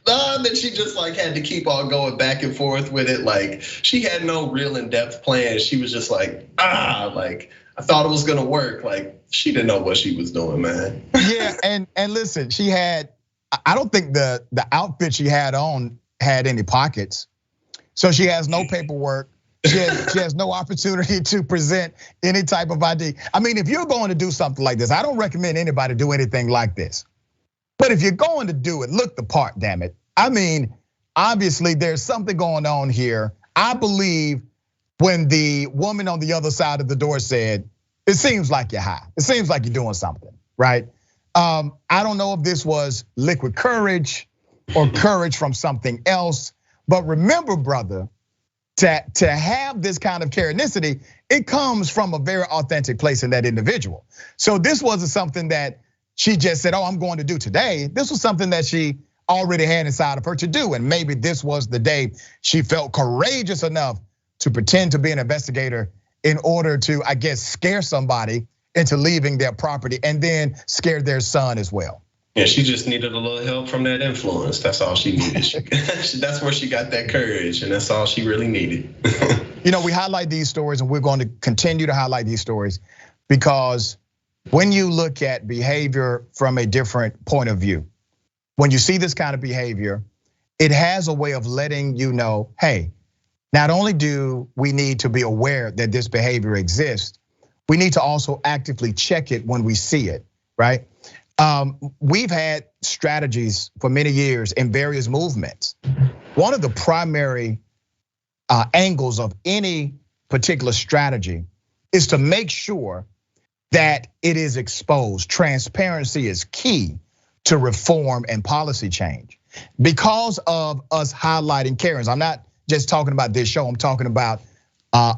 then she just like had to keep on going back and forth with it. Like she had no real in-depth plan. She was just like, like I thought it was gonna work. Like she didn't know what she was doing, man. Yeah, and listen, she had, I don't think the outfit she had on had any pockets. So she has no paperwork. She has no opportunity to present any type of ID. I mean, if you're going to do something like this, I don't recommend anybody do anything like this. But if you're going to do it, look the part, damn it. I mean, obviously there's something going on here. I believe when the woman on the other side of the door said, it seems like you're high. It seems like you're doing something, right? I don't know if this was liquid courage or courage from something else. But remember, brother, to have this kind of Karenicity, it comes from a very authentic place in that individual. So this wasn't something that she just said, oh, I'm going to do today. This was something that she already had inside of her to do. And maybe this was the day she felt courageous enough to pretend to be an investigator in order to, I guess, scare somebody into leaving their property and then scare their son as well. Yeah, she just needed a little help from that influence. That's all she needed. That's where she got that courage, and that's all she really needed. We highlight these stories, and we're going to continue to highlight these stories because when you look at behavior from a different point of view, when you see this kind of behavior, it has a way of letting you know, hey, not only do we need to be aware that this behavior exists, we need to also actively check it when we see it, right? We've had strategies for many years in various movements. One of the primary angles of any particular strategy is to make sure that it is exposed. Transparency is key to reform and policy change. Because of us highlighting Karens, I'm not just talking about this show, I'm talking about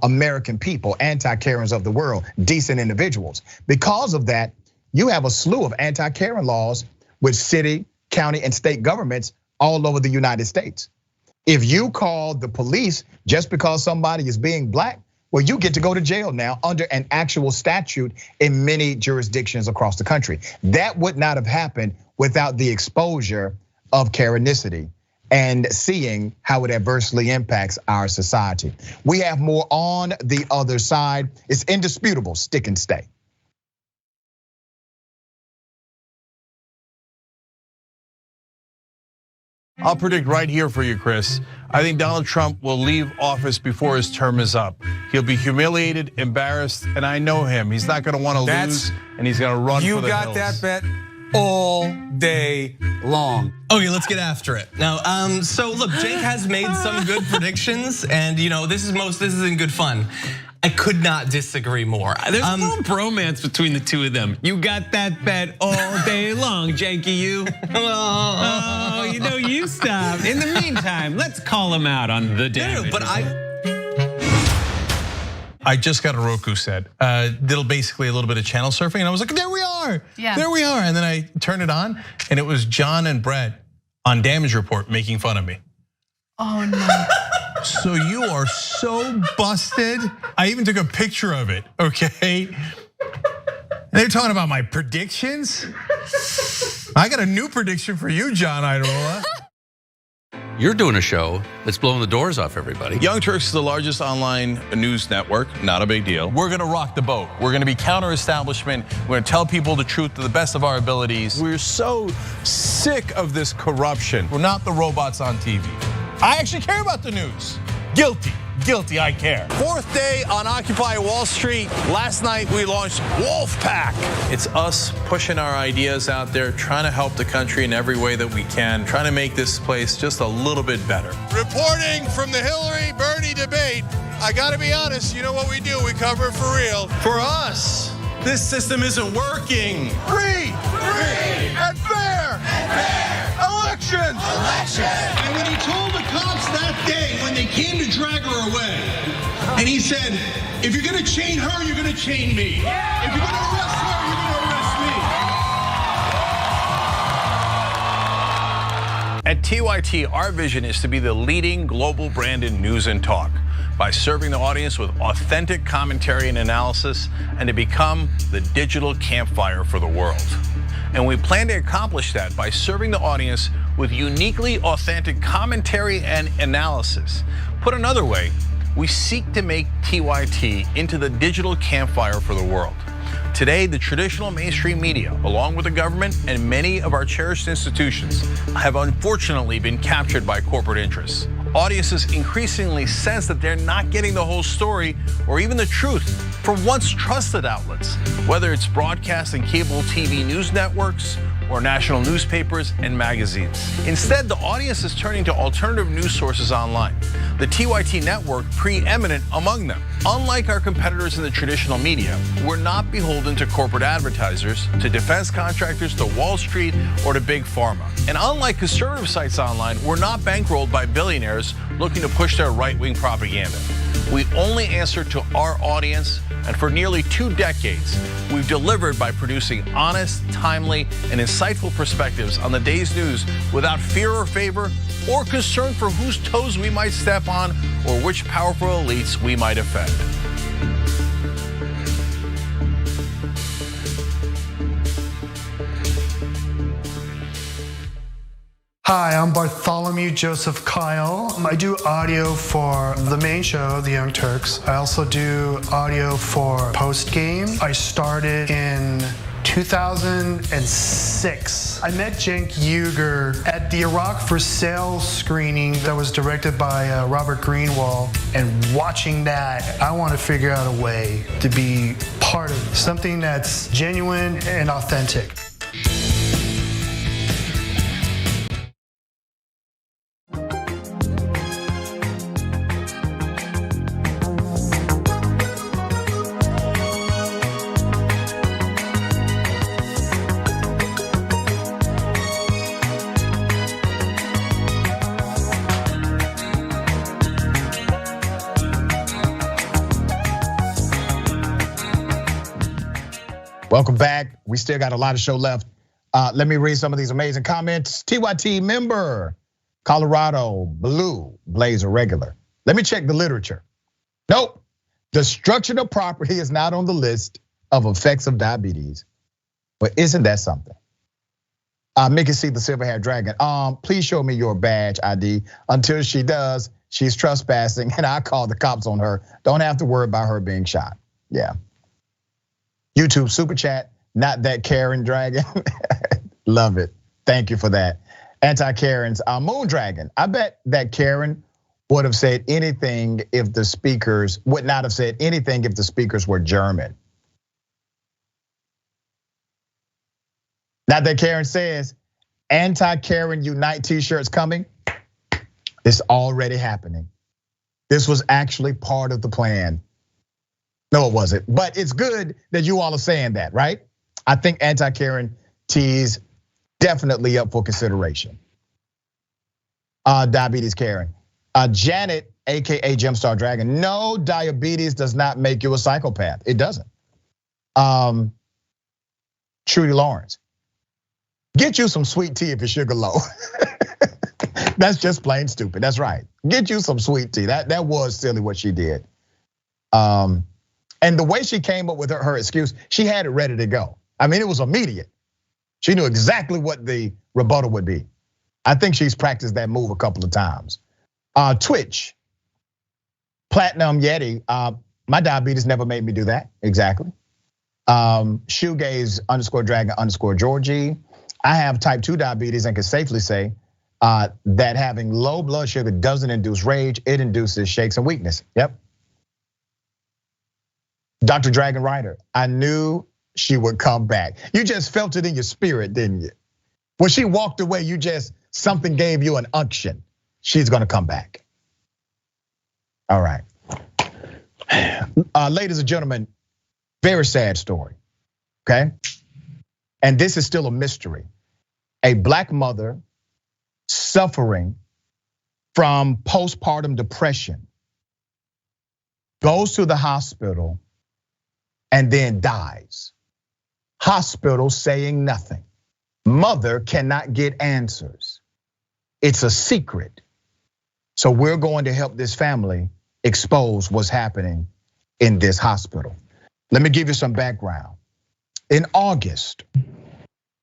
American people, anti-Karens of the world, decent individuals. Because of that, you have a slew of anti-Karen laws with city, county, and state governments all over the United States. If you call the police just because somebody is being black, well, you get to go to jail now under an actual statute in many jurisdictions across the country. That would not have happened without the exposure of Karenicity and seeing how it adversely impacts our society. We have more on the other side. It's indisputable, stick and stay. I'll predict right here for you, Chris. I think Donald Trump will leave office before his term is up. He'll be humiliated, embarrassed, and I know him. He's not gonna wanna lose, and he's gonna run for the hills. You got that bet all day long. Okay, let's get after it. Now, so look, Jake has made some good predictions, and this is in good fun. I could not disagree more. There's no bromance between the two of them. You got that bet all day long, Janky, you. Oh, you stop. In the meantime, let's call him out on the damage. But I just got a Roku set. Did basically a little bit of channel surfing, and I was like, there we are. Yeah. There we are. And then I turned it on, and it was John and Brett on Damage Report making fun of me. Oh no. So you are so busted. I even took a picture of it, okay? They're talking about my predictions. I got a new prediction for you, John Idarola. You're doing a show that's blowing the doors off everybody. Young Turks is the largest online news network, not a big deal. We're gonna rock the boat. We're gonna be counter-establishment. We're gonna tell people the truth to the best of our abilities. We're so sick of this corruption. We're not the robots on TV. I actually care about the news. Guilty, I care. Fourth day on Occupy Wall Street. Last night we launched Wolfpack. It's us pushing our ideas out there, trying to help the country in every way that we can, trying to make this place just a little bit better. Reporting from the Hillary-Bernie debate, I gotta be honest, you know what we do, we cover it for real. For us, this system isn't working. Free and fair elections. And when he told the cops that day, when they came to drag her away, and he said, if you're gonna chain her, you're gonna chain me. If you're gonna arrest her, you're gonna arrest me. At TYT, our vision is to be the leading global brand in news and talk by serving the audience with authentic commentary and analysis, and to become the digital campfire for the world. And we plan to accomplish that by serving the audience with uniquely authentic commentary and analysis. Put another way, we seek to make TYT into the digital campfire for the world. Today, the traditional mainstream media, along with the government and many of our cherished institutions, have unfortunately been captured by corporate interests. Audiences increasingly sense that they're not getting the whole story or even the truth from once trusted outlets, whether it's broadcast and cable TV news networks or national newspapers and magazines. Instead, the audience is turning to alternative news sources online. The TYT network preeminent among them. Unlike our competitors in the traditional media, we're not beholden to corporate advertisers, to defense contractors, to Wall Street, or to big pharma. And unlike conservative sites online, we're not bankrolled by billionaires looking to push their right-wing propaganda. We only answer to our audience, and for nearly 2 decades, we've delivered by producing honest, timely, and insightful perspectives on the day's news without fear or favor or concern for whose toes we might step on or which powerful elites we might offend. Hi, I'm Bartholomew Joseph Kyle. I do audio for the main show, The Young Turks. I also do audio for Post Game. I started in 2006. I met Cenk Uygur at the Iraq for Sale screening that was directed by Robert Greenwald. And watching that, I want to figure out a way to be part of something that's genuine and authentic. Welcome back. We still got a lot of show left. Let me read some of these amazing comments. TYT member, Colorado, blue, blazer regular. Let me check the literature. Nope, destruction of property is not on the list of effects of diabetes. But isn't that something? Mickey C, the silver-haired dragon. Please show me your badge ID. Until she does, she's trespassing and I call the cops on her. Don't have to worry about her being shot. Yeah. YouTube super chat, not that Karen dragon. Love it. Thank you for that. Anti-Karens, Moon Dragon. I bet that Karen would have said anything if the speakers would not have said anything if the speakers were German. Not that Karen says, anti-Karen Unite t-shirts coming. It's already happening. This was actually part of the plan. No, it wasn't, but it's good that you all are saying that, right? I think anti-Karen tees definitely up for consideration. Diabetes Karen. Janet, AKA Gemstar Dragon. No, diabetes does not make you a psychopath. It doesn't. Trudy Lawrence. Get you some sweet tea if your sugar low. That's just plain stupid. That's right. Get you some sweet tea. That was silly what she did. And the way she came up with her excuse, she had it ready to go. I mean, it was immediate. She knew exactly what the rebuttal would be. I think she's practiced that move a couple of times. Twitch, Platinum Yeti, my diabetes never made me do that, exactly. Shoegaze _dragon _Georgie. I have type 2 diabetes and can safely say that having low blood sugar doesn't induce rage, it induces shakes and weakness. Yep. Dr. Dragon Rider, I knew she would come back. You just felt it in your spirit, didn't you? When she walked away, something gave you an unction. She's gonna come back. All right. Ladies and gentlemen, very sad story, okay? And this is still a mystery. A black mother suffering from postpartum depression goes to the hospital and then dies. Hospital saying nothing. Mother cannot get answers. It's a secret. So we're going to help this family expose what's happening in this hospital. Let me give you some background. In August,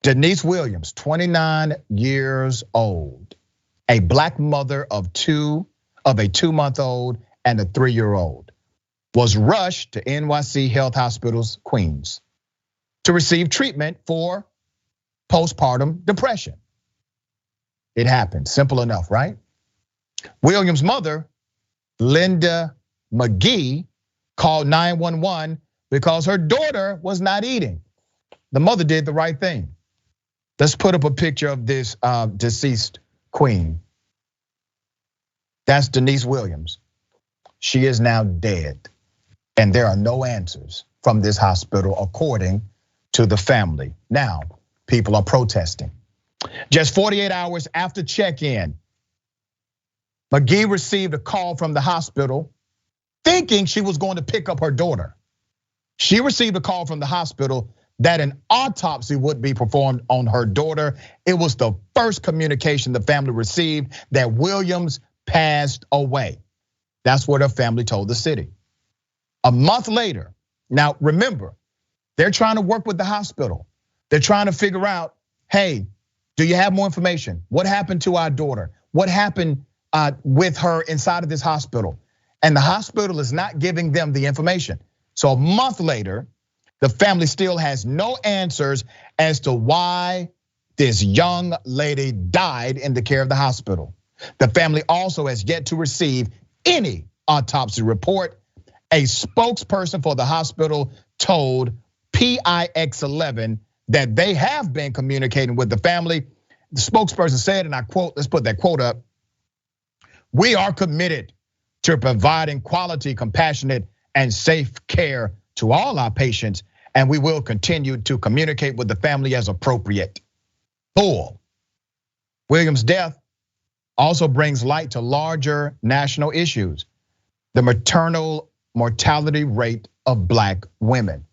Denise Williams, 29 years old, a black mother of a 2-month-old and a 3-year-old, was rushed to NYC Health Hospitals, Queens, to receive treatment for postpartum depression. It happened, simple enough, right? Williams' mother, Linda McGee, called 911 because her daughter was not eating. The mother did the right thing. Let's put up a picture of this deceased queen. That's Denise Williams. She is now dead. And there are no answers from this hospital according to the family. Now, people are protesting. Just 48 hours after check-in, McGee received a call from the hospital thinking she was going to pick up her daughter. She received a call from the hospital that an autopsy would be performed on her daughter. It was the first communication the family received that Williams passed away. That's what her family told the city. A month later, now remember, they're trying to work with the hospital. They're trying to figure out, hey, do you have more information? What happened to our daughter? What happened with her inside of this hospital? And the hospital is not giving them the information. So a month later, the family still has no answers as to why this young lady died in the care of the hospital. The family also has yet to receive any autopsy report. A spokesperson for the hospital told PIX11 that they have been communicating with the family. The spokesperson said, and I quote, let's put that quote up. "We are committed to providing quality, compassionate, and safe care to all our patients, and we will continue to communicate with the family as appropriate." Cool. Williams' death also brings light to larger national issues. The maternal mortality rate of Black women.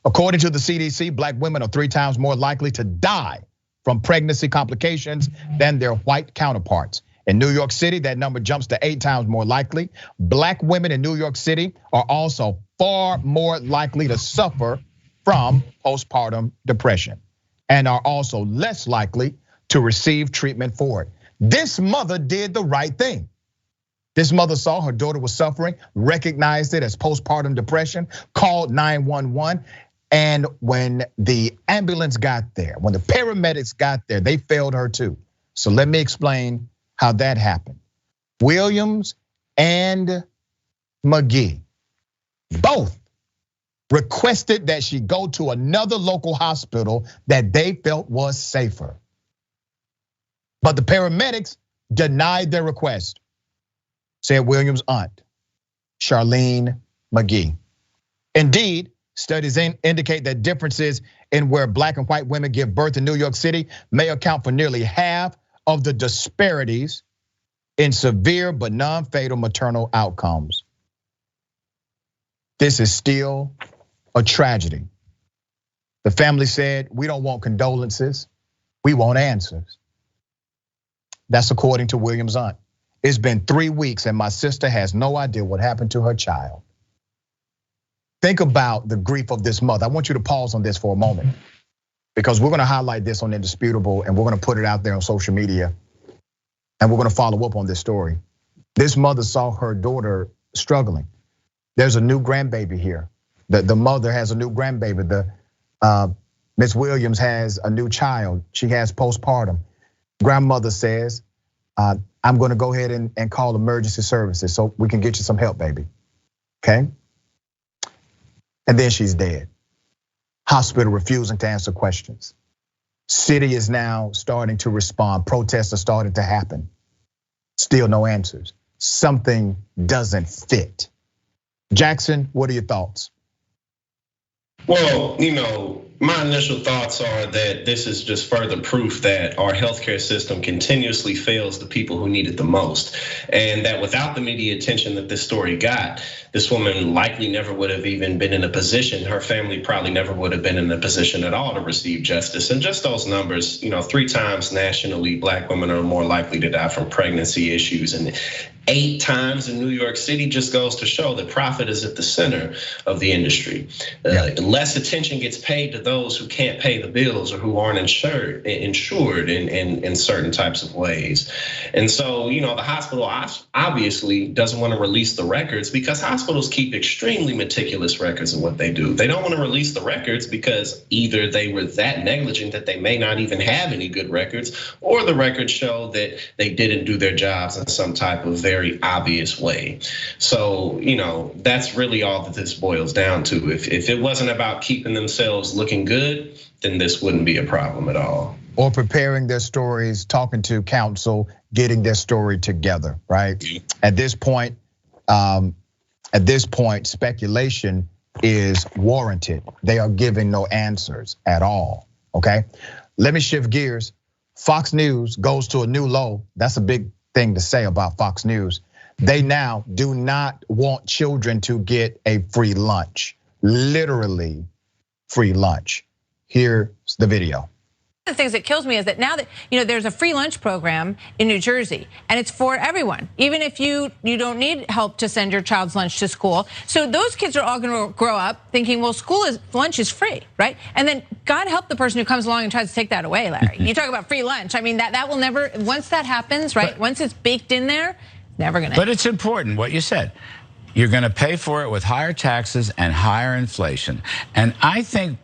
According to the CDC, Black women are 3 times more likely to die from pregnancy complications than their white counterparts. In New York City, that number jumps to 8 times more likely. Black women in New York City are also far more likely to suffer from postpartum depression and are also less likely to receive treatment for it. This mother did the right thing. This mother saw her daughter was suffering, recognized it as postpartum depression, called 911. And when the ambulance got there, when the paramedics got there, they failed her too. So let me explain how that happened. Williams and McGee both requested that she go to another local hospital that they felt was safer. But the paramedics denied their request, said Williams' aunt, Charlene McGee. Indeed, studies indicate that differences in where Black and white women give birth in New York City may account for nearly half of the disparities in severe but non-fatal maternal outcomes. This is still a tragedy. The family said, "We don't want condolences, we want answers." That's according to Williams' aunt. "It's been 3 weeks and my sister has no idea what happened to her child." Think about the grief of this mother. I want you to pause on this for a moment, because we're gonna highlight this on Indisputable and we're gonna put it out there on social media. And we're gonna follow up on this story. This mother saw her daughter struggling. There's a new grandbaby here. The mother has a new grandbaby. Miss Williams has a new child. She has postpartum. Grandmother says, "I'm gonna go ahead and call emergency services so we can get you some help, baby." Okay? And then she's dead. Hospital refusing to answer questions. City is now starting to respond. Protests are starting to happen. Still no answers. Something doesn't fit. Jackson, what are your thoughts? Well, my initial thoughts are that this is just further proof that our healthcare system continuously fails the people who need it the most. And that without the media attention that this story got, this woman likely never would have even been in a position, her family probably never would have been in a position at all to receive justice. And just those numbers, 3 times nationally, Black women are more likely to die from pregnancy issues, and 8 times in New York City just goes to show that profit is at the center of the industry. Less attention gets paid to those who can't pay the bills or who aren't insured in certain types of ways. And so, the hospital obviously doesn't want to release the records because hospitals keep extremely meticulous records of what they do. They don't want to release the records because either they were that negligent that they may not even have any good records, or the records show that they didn't do their jobs in some type of very obvious way. So, that's really all that this boils down to. If it wasn't about keeping themselves looking good, then this wouldn't be a problem at all. Or preparing their stories, talking to counsel, getting their story together, right? At this point, speculation is warranted. They are giving no answers at all, okay? Let me shift gears. Fox News goes to a new low. That's a big thing to say about Fox News. They now do not want children to get a free lunch, literally free lunch. Here's the video. The things that kills me is that now that there's a free lunch program in New Jersey, and it's for everyone, even if you don't need help to send your child's lunch to school. So those kids are all going to grow up thinking, well, lunch is free, right? And then God help the person who comes along and tries to take that away, Larry. You talk about free lunch. I mean, that will never. Once that happens, right? Once it's baked in there, it's never going to. But it's important what you said. You're going to pay for it with higher taxes and higher inflation. And I think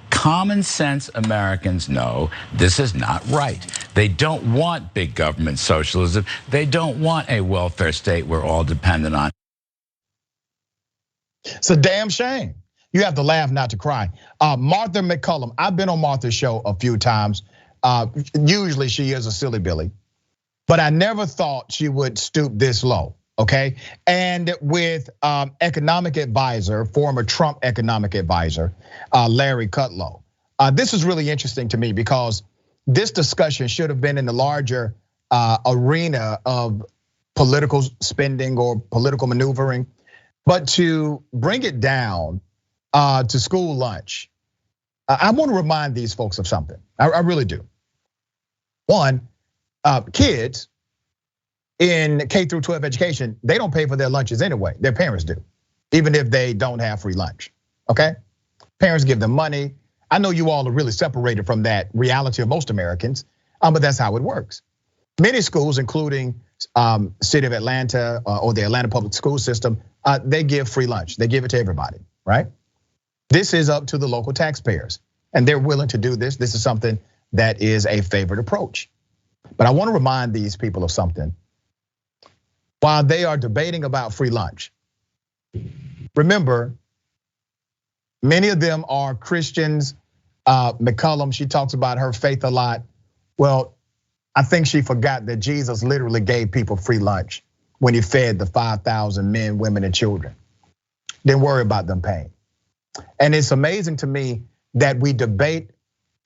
common sense Americans know this is not right. They don't want big government socialism. They don't want a welfare state we're all dependent on. It's a damn shame. You have to laugh, not to cry. Martha McCullum, I've been on Martha's show a few times. Usually she is a silly Billy, but I never thought she would stoop this low. Okay, and with economic advisor, former Trump economic advisor, Larry Kudlow. This is really interesting to me because this discussion should have been in the larger arena of political spending or political maneuvering, but to bring it down to school lunch, I want to remind these folks of something. I really do. One, kids in K through 12 education, they don't pay for their lunches anyway. Their parents do, even if they don't have free lunch, okay? Parents give them money. I know you all are really separated from that reality of most Americans, but that's how it works. Many schools, including City of Atlanta or the Atlanta public school system, they give free lunch. They give it to everybody, right? This is up to the local taxpayers, and they're willing to do this. This is something that is a favored approach. But I want to remind these people of something. While they are debating about free lunch, remember, many of them are Christians. McCullum, she talks about her faith a lot. Well, I think she forgot that Jesus literally gave people free lunch when he fed the 5,000 men, women, and children. Didn't worry about them paying. And it's amazing to me that we debate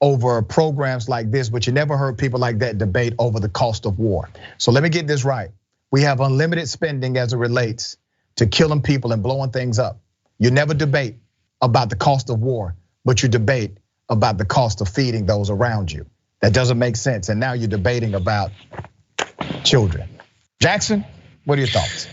over programs like this, but you never heard people like that debate over the cost of war. So let me get this right. We have unlimited spending as it relates to killing people and blowing things up. You never debate about the cost of war, but you debate about the cost of feeding those around you. That doesn't make sense. And now you're debating about children. Jackson, what are your thoughts?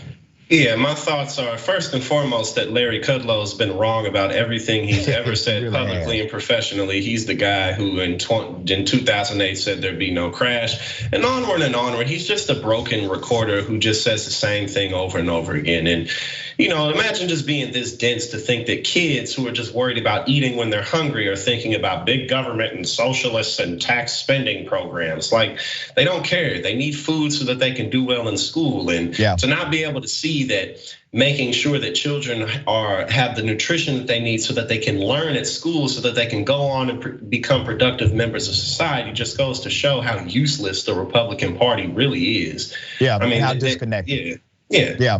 Yeah, my thoughts are first and foremost that Larry Kudlow's been wrong about everything he's ever said really publicly and professionally. He's the guy who in 2008 said there'd be no crash, and onward. He's just a broken recorder who just says the same thing over and over again. And imagine just being this dense to think that kids who are just worried about eating when they're hungry are thinking about big government and socialists and tax spending programs. Like, they don't care. They need food so that they can do well in school. And to not be able to see that making sure that children have the nutrition that they need so that they can learn at school, so that they can go on and become productive members of society, just goes to show how useless the Republican Party really is. Yeah, I mean, how disconnected. Yeah.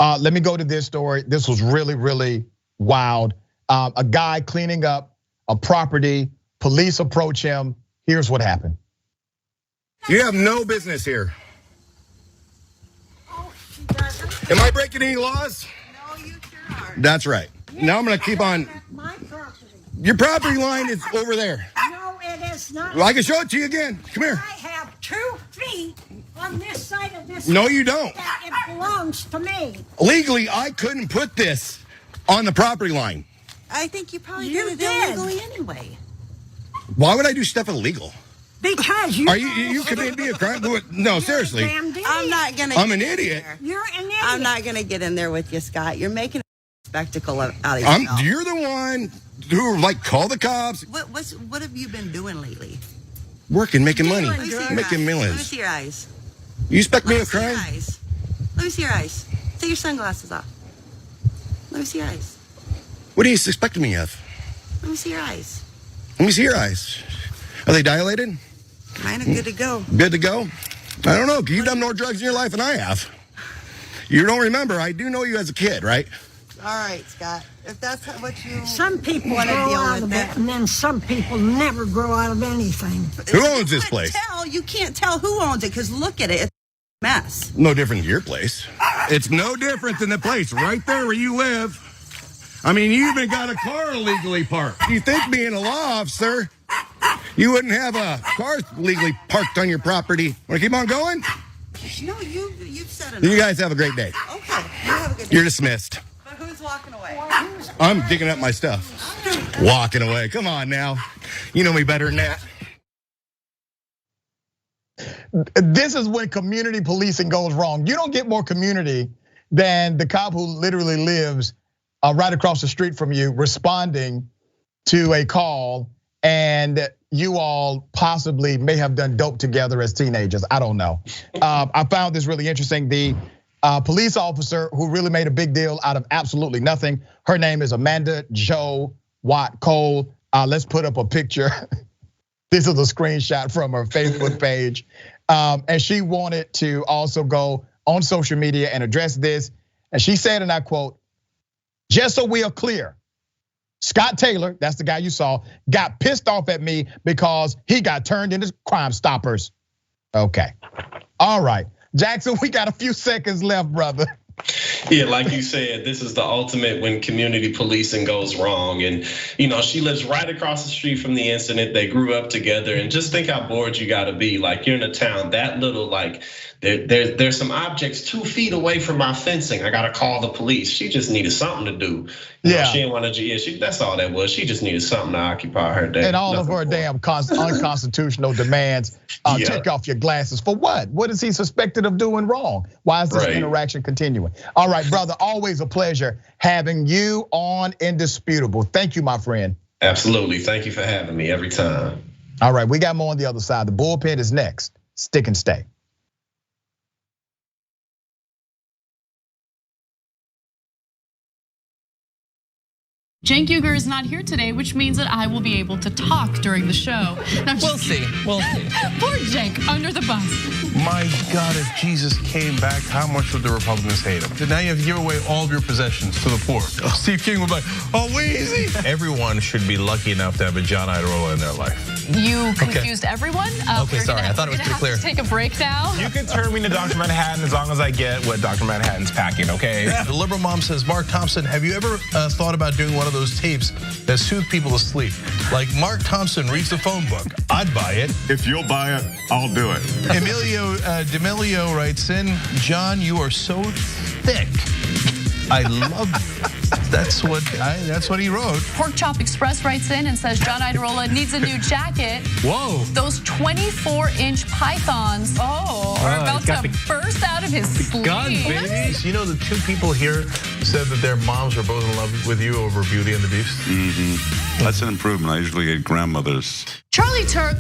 Let me go to this story. This was really, really wild. A guy cleaning up a property, police approach him. Here's what happened. You have no business here. Am I breaking any laws? No, you sure are. That's right. Now I'm gonna keep on. My property. Your property line is over there. No, it is not. Well, I can show it to you again. Come here. I have 2 feet on this side of this. No, you don't. It belongs to me. Legally, I couldn't put this on the property line. I think you probably did it illegally anyway. Why would I do stuff illegal? Because you. Are you committing me a crime? No, seriously. I'm not gonna. I'm an idiot. You're an idiot. I'm not gonna get in there with you, Scott. You're making a spectacle out of yourself. You're the one who call the cops. What have you been doing lately? Working, making money, making millions. Let me see your eyes. You expect me a crime? Let me see your eyes. Take your sunglasses off. Let me see your eyes. What are you expecting me of? Let me see your eyes. Let me see your eyes. Are they dilated? Mine are good to go. Good to go? I don't know. You've done more drugs in your life than I have. You don't remember. I do know you as a kid, right? All right, Scott. If that's what you some people want to deal out with it, and then some people never grow out of anything. Who owns this place? You can't tell who owns it because look at it. mess. No different than your place. It's no different than the place right there where you live. I mean, you even got a car illegally parked. You think being a law officer, you wouldn't have a car legally parked on your property. Want to keep on going? No, you've said enough. You guys have a great day. Okay, you have a good day. You're dismissed. But who's walking away? I'm digging up my stuff. Walking away. Come on now. You know me better than that. This is when community policing goes wrong. You don't get more community than the cop who literally lives right across the street from you responding to a call, and you all possibly may have done dope together as teenagers. I don't know. I found this really interesting. The police officer who really made a big deal out of absolutely nothing. Her name is Amanda Jo Watt Cole. Let's put up a picture. This is a screenshot from her Facebook page. And she wanted to also go on social media and address this. And she said, and I quote, "Just so we are clear, Scott Taylor, that's the guy you saw, got pissed off at me because he got turned into Crime Stoppers." Okay, all right. Jackson, we got a few seconds left, brother. Yeah, like you said, this is the ultimate when community policing goes wrong. And she lives right across the street from the incident. They grew up together, and just think how bored you gotta be. Like, you're in a town that little, like there's some objects 2 feet away from my fencing. I gotta call the police. She just needed something to do. She didn't want to. That's all that was. She just needed something to occupy her day. And all of her damn unconstitutional demands. Take off your glasses for what? What is he suspected of doing wrong? Why is this interaction continuing? All right, brother, always a pleasure having you on Indisputable. Thank you, my friend. Absolutely, thank you for having me every time. All right, we got more on the other side. The bullpen is next. Stick and stay. Cenk Uygur is not here today, which means that I will be able to talk during the show. We'll see. Poor Cenk, under the bus. My God, if Jesus came back, how much would the Republicans hate him? Now you have to give away all of your possessions to the poor. Steve King would be like, "Oh, Weezy." Everyone should be lucky enough to have a John Iadarola in their life. You confused everyone? Okay, sorry, I thought it was pretty clear. Take a break now. You can turn me to Dr. Manhattan as long as I get what Dr. Manhattan's packing, okay? The liberal mom says, "Mark Thompson, have you ever thought about doing one of those tapes that soothe people to sleep? Like Mark Thompson reads the phone book. I'd buy it." If you'll buy it, I'll do it. Emilio D'Amelio writes in, "John, you are so thick. I love you." That's what he wrote. Pork Chop Express writes in and says John Iadarola needs a new jacket. Whoa. Those 24-inch pythons are about to burst out of his sleeve. Gun, baby. You know, the 2 people here said that their moms were both in love with you over Beauty and the Beast. That's an improvement. I usually get grandmothers. Charlie Turk.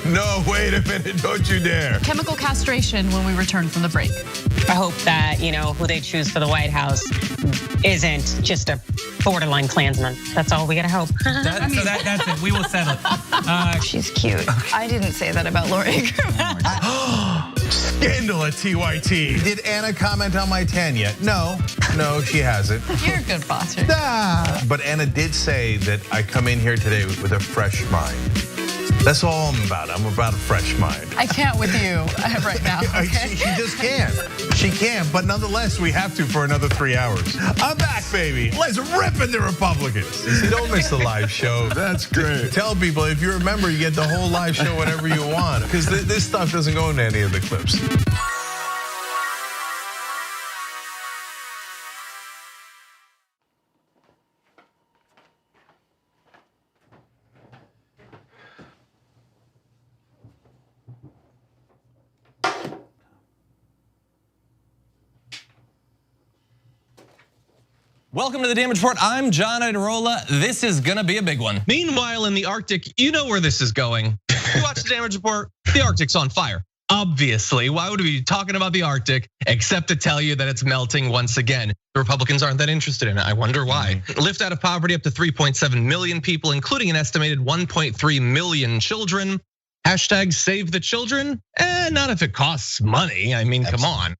No, wait a minute, don't you dare. Chemical castration when we return from the break. I hope that, who they choose for the White House isn't just a borderline Klansman. That's all we gotta hope. That's it, we will settle. She's cute. I didn't say that about Laura Ingraham. Scandal at TYT. Did Anna comment on my tan yet? No, she hasn't. You're a good bosser. But Anna did say that I come in here today with a fresh mind. That's all I'm about. I'm about a fresh mind. I can't with you right now. Okay? She just can't. She can't, but nonetheless, we have to for another 3 hours. I'm back, baby. Let's rip in the Republicans. See, don't miss the live show. That's great. Tell people, if you're a member, you get the whole live show whenever you want, because this stuff doesn't go into any of the clips. Welcome to the Damage Report. I'm John Iadarola. This is gonna be a big one. Meanwhile, in the Arctic, you know where this is going. You watch the Damage Report, the Arctic's on fire. Obviously, why would we be talking about the Arctic except to tell you that it's melting once again? The Republicans aren't that interested in it. I wonder why. Lift out of poverty up to 3.7 million people, including an estimated 1.3 million children. Hashtag save the children? Not if it costs money. I mean, come on.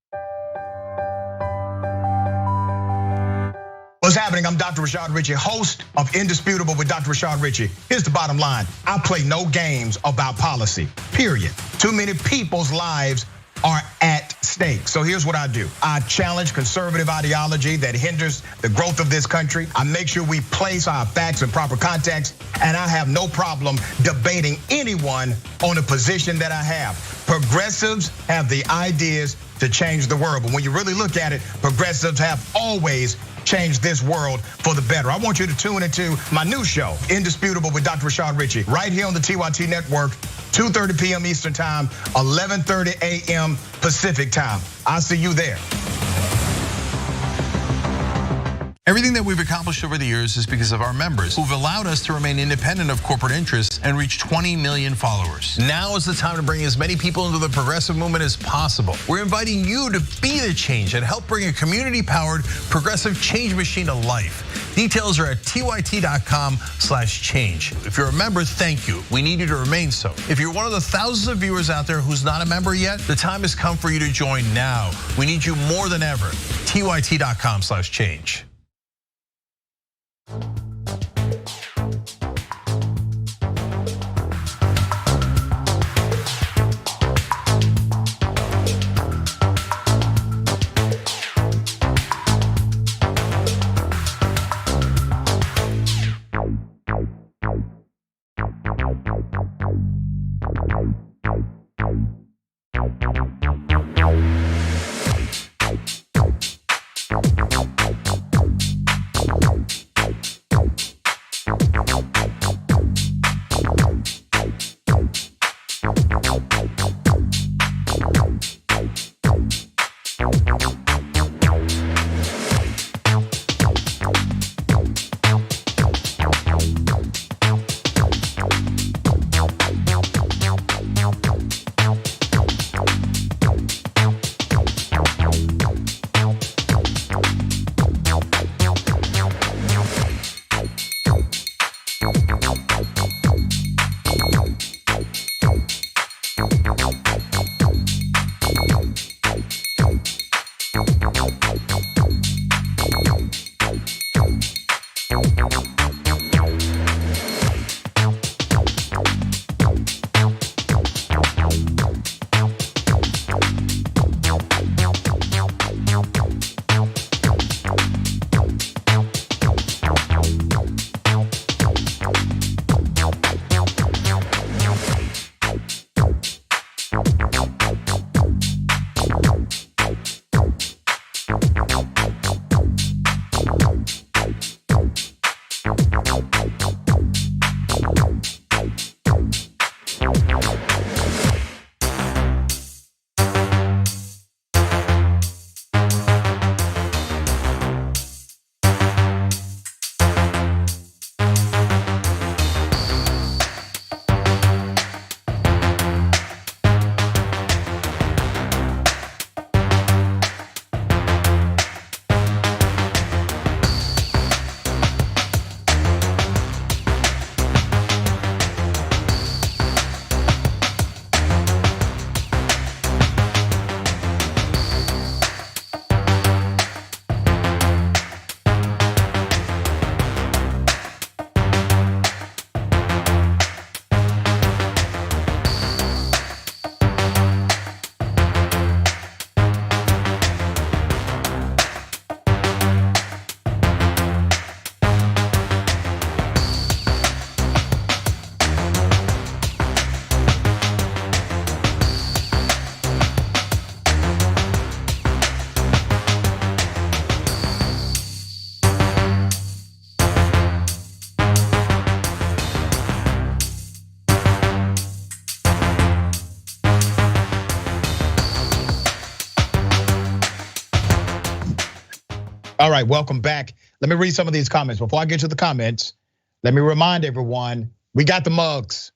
What's happening? I'm Dr. Rashad Richey, host of Indisputable with Dr. Rashad Richey. Here's the bottom line. I play no games about policy, period. Too many people's lives are at stake. So here's what I do. I challenge conservative ideology that hinders the growth of this country. I make sure we place our facts in proper context, and I have no problem debating anyone on a position that I have. Progressives have the ideas to change the world, but when you really look at it, progressives have always changed this world for the better. I want you to tune into my new show, Indisputable with Dr. Rashad Richey, right here on the TYT Network, 2:30 p.m. Eastern Time, 11:30 a.m. Pacific Time. I'll see you there. Everything that we've accomplished over the years is because of our members who've allowed us to remain independent of corporate interests and reach 20 million followers. Now is the time to bring as many people into the progressive movement as possible. We're inviting you to be the change and help bring a community-powered progressive change machine to life. Details are at tyt.com/change. If you're a member, thank you. We need you to remain so. If you're one of the thousands of viewers out there who's not a member yet, the time has come for you to join now. We need you more than ever. tyt.com/change. All right, welcome back. Let me read some of these comments. Before I get to the comments, let me remind everyone, we got the mugs.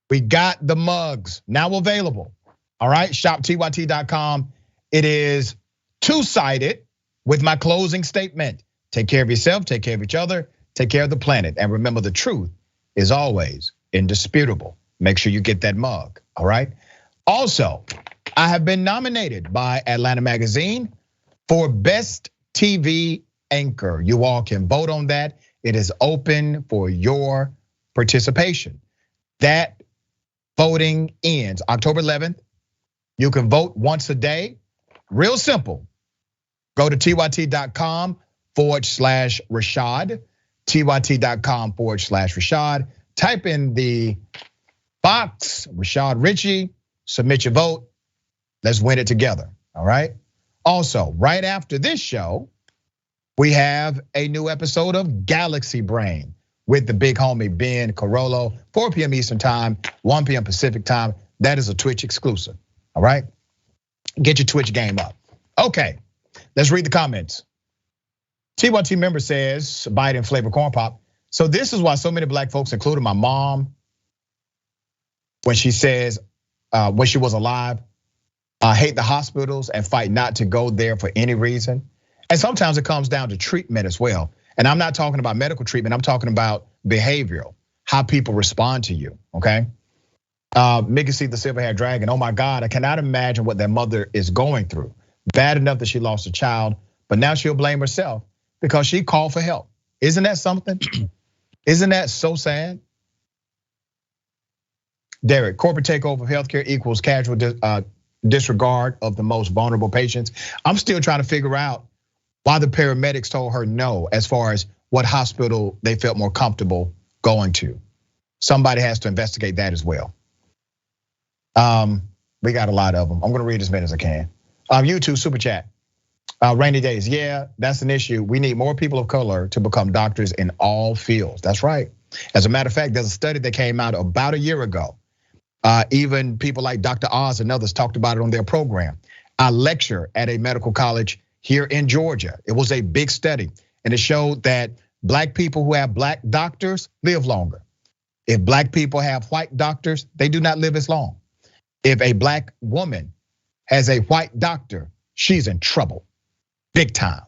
We got the mugs now available. All right, shop tyt.com. It is two-sided with my closing statement. Take care of yourself, take care of each other, take care of the planet. And remember, the truth is always indisputable. Make sure you get that mug, all right? Also, I have been nominated by Atlanta Magazine for Best TV Anchor. You all can vote on that. It is open for your participation. That voting ends October 11th. You can vote once a day. Real simple. Go to tyt.com/Rashad. tyt.com/Rashad. Type in the box, Rashad Richey, submit your vote. Let's win it together, all right? Also, right after this show, we have a new episode of Galaxy Brain with the big homie Ben Carollo, 4 p.m. Eastern time, 1 p.m. Pacific time. That is a Twitch exclusive, all right? Get your Twitch game up. Okay, let's read the comments. T1T member says, Biden flavor corn pop. So this is why so many black folks, including my mom, when she says, when she was alive, hate the hospitals and fight not to go there for any reason. And sometimes it comes down to treatment as well. And I'm not talking about medical treatment, I'm talking about behavioral, how people respond to you, okay? Mickey see the silver-haired dragon. Oh my God, I cannot imagine what that mother is going through. Bad enough that she lost a child, but now she'll blame herself because she called for help. Isn't that something? Isn't that so sad? Derek, corporate takeover of healthcare equals casual disregard of the most vulnerable patients. I'm still trying to figure out why the paramedics told her no as far as what hospital they felt more comfortable going to. Somebody has to investigate that as well. We got a lot of them. I'm gonna read as many as I can. YouTube super chat. Rainy days, yeah, that's an issue. We need more people of color to become doctors in all fields. That's right. As a matter of fact, there's a study that came out about a year ago. Even people like Dr. Oz and others talked about it on their program. I lecture at a medical college here in Georgia. It was a big study, and it showed that black people who have black doctors live longer. If black people have white doctors, they do not live as long. If a black woman has a white doctor, she's in trouble, big time.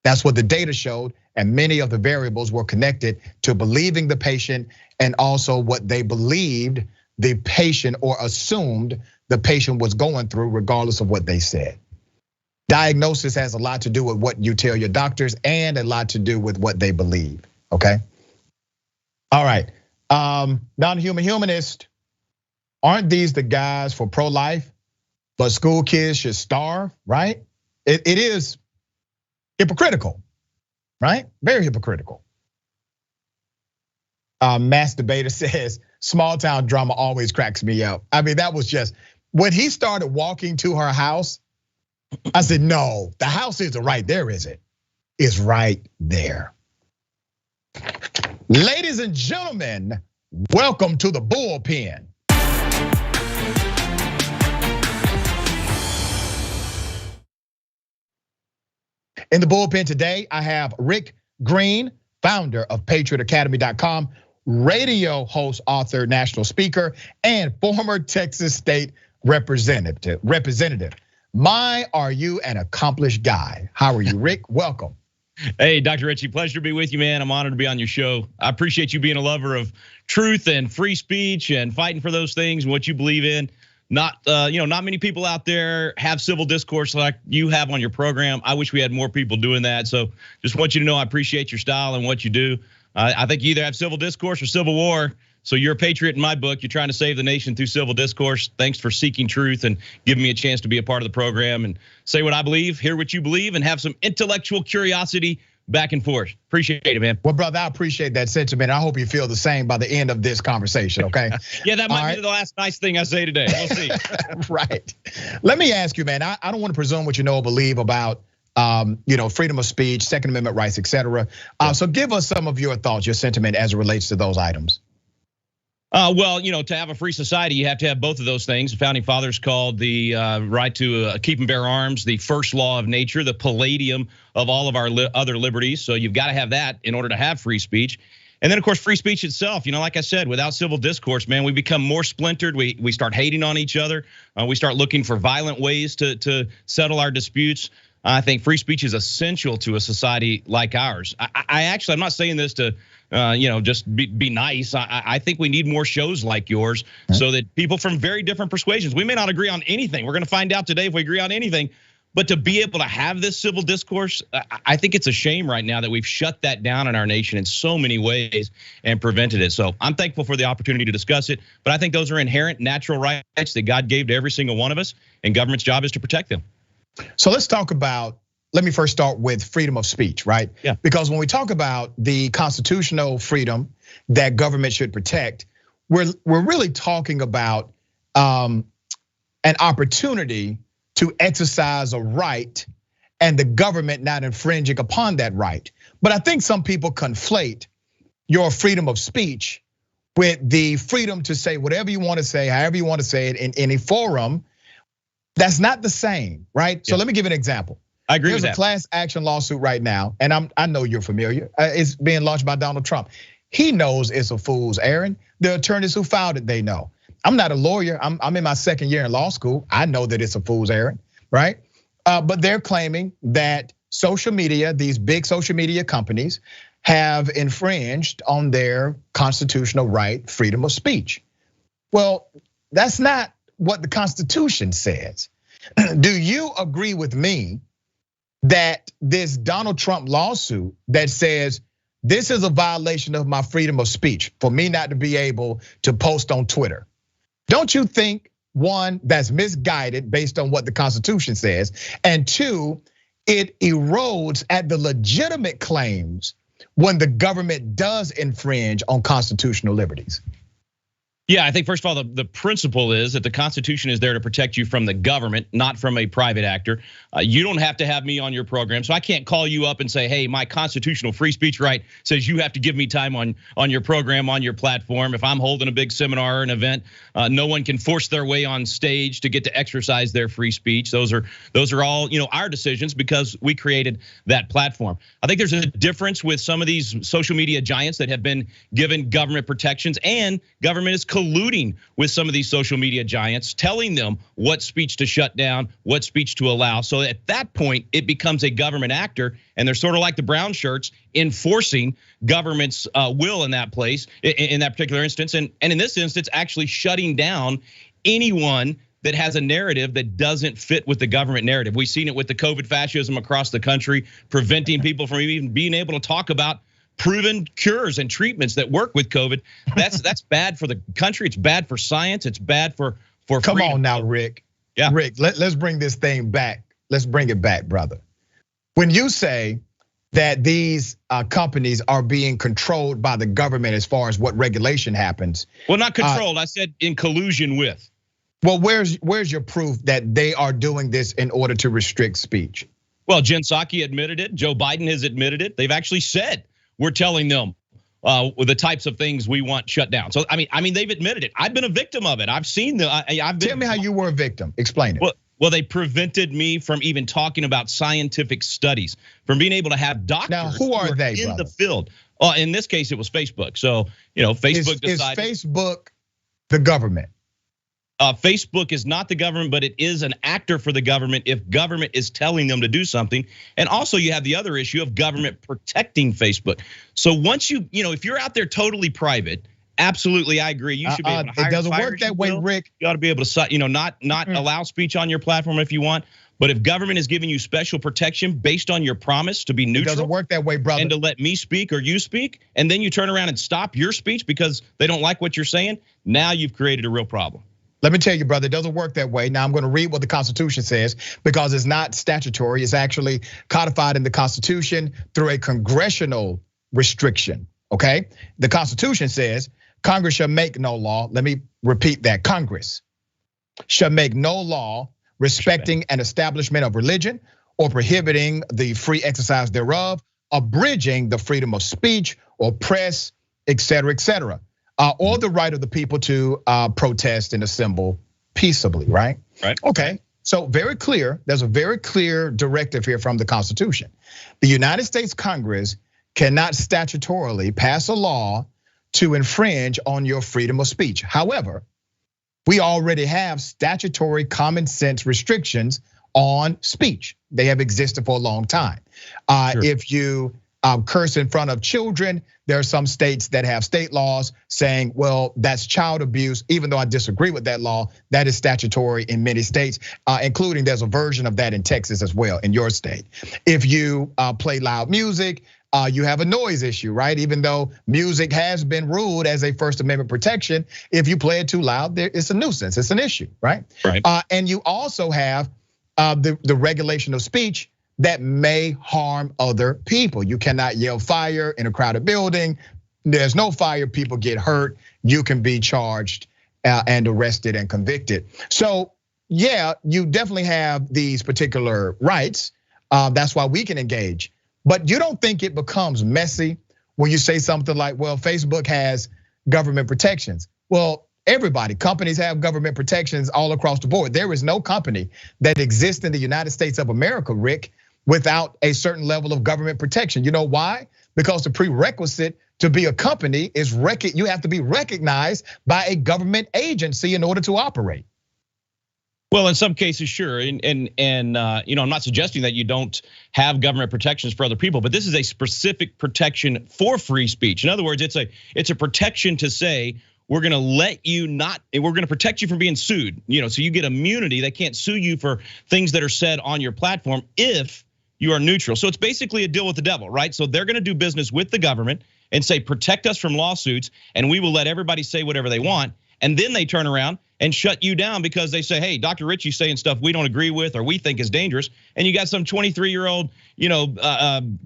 That's what the data showed, and many of the variables were connected to believing the patient and also what they believed the patient or assumed the patient was going through, regardless of what they said. Diagnosis has a lot to do with what you tell your doctors and a lot to do with what they believe, okay? All right, non-human humanist. Aren't these the guys for pro-life, but school kids should starve, right? It is hypocritical, right? Very hypocritical. Mass Debater says, small town drama always cracks me up. I mean, that was just, when he started walking to her house, I said, no, the house isn't right there, is it? It's right there. Ladies and gentlemen, welcome to the Bullpen. In the Bullpen today, I have Rick Green, founder of PatriotAcademy.com, radio host, author, national speaker, and former Texas state representative. My, are you an accomplished guy? How are you, Rick? Welcome. Hey, Dr. Richey, pleasure to be with you, man. I'm honored to be on your show. I appreciate you being a lover of truth and free speech and fighting for those things and what you believe in. Not many people out there have civil discourse like you have on your program. I wish we had more people doing that. So just want you to know I appreciate your style and what you do. I think you either have civil discourse or civil war. So you're a patriot in my book. You're trying to save the nation through civil discourse. Thanks for seeking truth and giving me a chance to be a part of the program and say what I believe, hear what you believe, and have some intellectual curiosity back and forth. Appreciate it, man. Well, brother, I appreciate that sentiment. I hope you feel the same by the end of this conversation, okay? Yeah, that might be the last nice thing I say today. We'll see. Right. Let me ask you, man, I don't want to presume what you know or believe about freedom of speech, Second Amendment rights, et cetera. So give us some of your thoughts, your sentiment as it relates to those items. Well, to have a free society, you have to have both of those things. The founding fathers called the right to keep and bear arms the first law of nature, the palladium of all of our other liberties. So you've got to have that in order to have free speech. And then, of course, free speech itself. Like I said, without civil discourse, man, we become more splintered. We start hating on each other. We start looking for violent ways to settle our disputes. I think free speech is essential to a society like ours. I'm not saying this to just be nice. I think we need more shows like yours so that people from very different persuasions, we may not agree on anything. We're gonna find out today if we agree on anything, But to be able to have this civil discourse, I think it's a shame right now that we've shut that down in our nation in so many ways and prevented it. So I'm thankful for the opportunity to discuss it, but I think those are inherent natural rights that God gave to every single one of us, and government's job is to protect them. So let's talk about, let me first start with freedom of speech, right? Yeah. Because when we talk about the constitutional freedom that government should protect, we're really talking about an opportunity to exercise a right and the government not infringing upon that right. But I think some people conflate your freedom of speech with the freedom to say whatever you want to say, however you want to say it in any forum. That's not the same, right? So let me give you an example. I agree with that. There's a class action lawsuit right now, and I know you're familiar. It's being launched by Donald Trump. He knows it's a fool's errand. The attorneys who filed it, they know. I'm not a lawyer. I'm in my second year in law school. I know that it's a fool's errand, right? But they're claiming that social media, these big social media companies, have infringed on their constitutional right, freedom of speech. Well, that's not what the Constitution says. Do you agree with me that this Donald Trump lawsuit that says this is a violation of my freedom of speech for me not to be able to post on Twitter? Don't you think, one, that's misguided based on what the Constitution says, and two, it erodes at the legitimate claims when the government does infringe on constitutional liberties? Yeah, I think first of all, the principle is that the Constitution is there to protect you from the government, not from a private actor. You don't have to have me on your program, so I can't call you up and say, hey, my constitutional free speech right says you have to give me time on your program, on your platform. If I'm holding a big seminar or an event, no one can force their way on stage to get to exercise their free speech. Those are all our decisions because we created that platform. I think there's a difference with some of these social media giants that have been given government protections, and government is colluding with some of these social media giants, telling them what speech to shut down, what speech to allow. So at that point, it becomes a government actor, and they're sort of like the brown shirts enforcing government's will in that place, in that particular instance. And in this instance, actually shutting down anyone that has a narrative that doesn't fit with the government narrative. We've seen it with the COVID fascism across the country, preventing people from even being able to talk about proven cures and treatments that work with COVID. That's bad for the country. It's bad for science. It's bad for Come freedom. on now, Rick. Yeah, Rick, let's bring this thing back. Let's bring it back, brother. When you say that these companies are being controlled by the government as far as what regulation happens. Well, not controlled. I said in collusion with. Well, where's your proof that they are doing this in order to restrict speech? Well, Jen Psaki admitted it. Joe Biden has admitted it. They've actually said we're telling them the types of things we want shut down. So I mean, they've admitted it. I've been a victim of it. I've seen Tell me how you were a victim. Explain it. Well, they prevented me from even talking about scientific studies, from being able to have doctors. Now, who are they, in brother? the field? In this case, it was Facebook. So Facebook decided. Is Facebook the government? Facebook is not the government, but it is an actor for the government if government is telling them to do something. And also you have the other issue of government protecting Facebook. So once if you're out there totally private, absolutely, I agree. You should be able to hire. It doesn't work that way, Rick. You ought to be able to, not allow speech on your platform if you want. But if government is giving you special protection based on your promise to be neutral, it doesn't work that way, brother. And to let me speak or you speak, and then you turn around and stop your speech because they don't like what you're saying, now you've created a real problem. Let me tell you, brother, it doesn't work that way. Now I'm going to read what the Constitution says because it's not statutory. It's actually codified in the Constitution through a congressional restriction, okay? The Constitution says Congress shall make no law. Let me repeat that. Congress shall make no law respecting an establishment of religion or prohibiting the free exercise thereof, abridging the freedom of speech or press, et cetera, or the right of the people to protest and assemble peaceably, right? Right. Okay, so very clear, there's a very clear directive here from the Constitution. The United States Congress cannot statutorily pass a law to infringe on your freedom of speech. However, we already have statutory common sense restrictions on speech. They have existed for a long time. Sure. If you curse in front of children. There are some states that have state laws saying, well, that's child abuse. Even though I disagree with that law, that is statutory in many states, including there's a version of that in Texas as well, in your state. If you play loud music, you have a noise issue, right? Even though music has been ruled as a First Amendment protection, if you play it too loud, it's a nuisance, it's an issue, right? Right. And you also have the regulation of speech that may harm other people. You cannot yell fire in a crowded building. There's no fire, people get hurt. You can be charged and arrested and convicted. So yeah, you definitely have these particular rights. That's why we can engage. But you don't think it becomes messy when you say something like, well, Facebook has government protections. Well, everybody, companies have government protections all across the board. There is no company that exists in the United States of America, Rick, without a certain level of government protection. You know why? Because the prerequisite to be a company is you have to be recognized by a government agency in order to operate. Well, in some cases, sure, and I'm not suggesting that you don't have government protections for other people, but this is a specific protection for free speech. In other words, it's a protection to say we're going to protect you from being sued. So you get immunity. They can't sue you for things that are said on your platform if you are neutral. So it's basically a deal with the devil, right? So they're going to do business with the government and say, protect us from lawsuits, and we will let everybody say whatever they want. And then they turn around and shut you down because they say, hey, Dr. Ritchie's saying stuff we don't agree with or we think is dangerous. And you got some 23-year-old,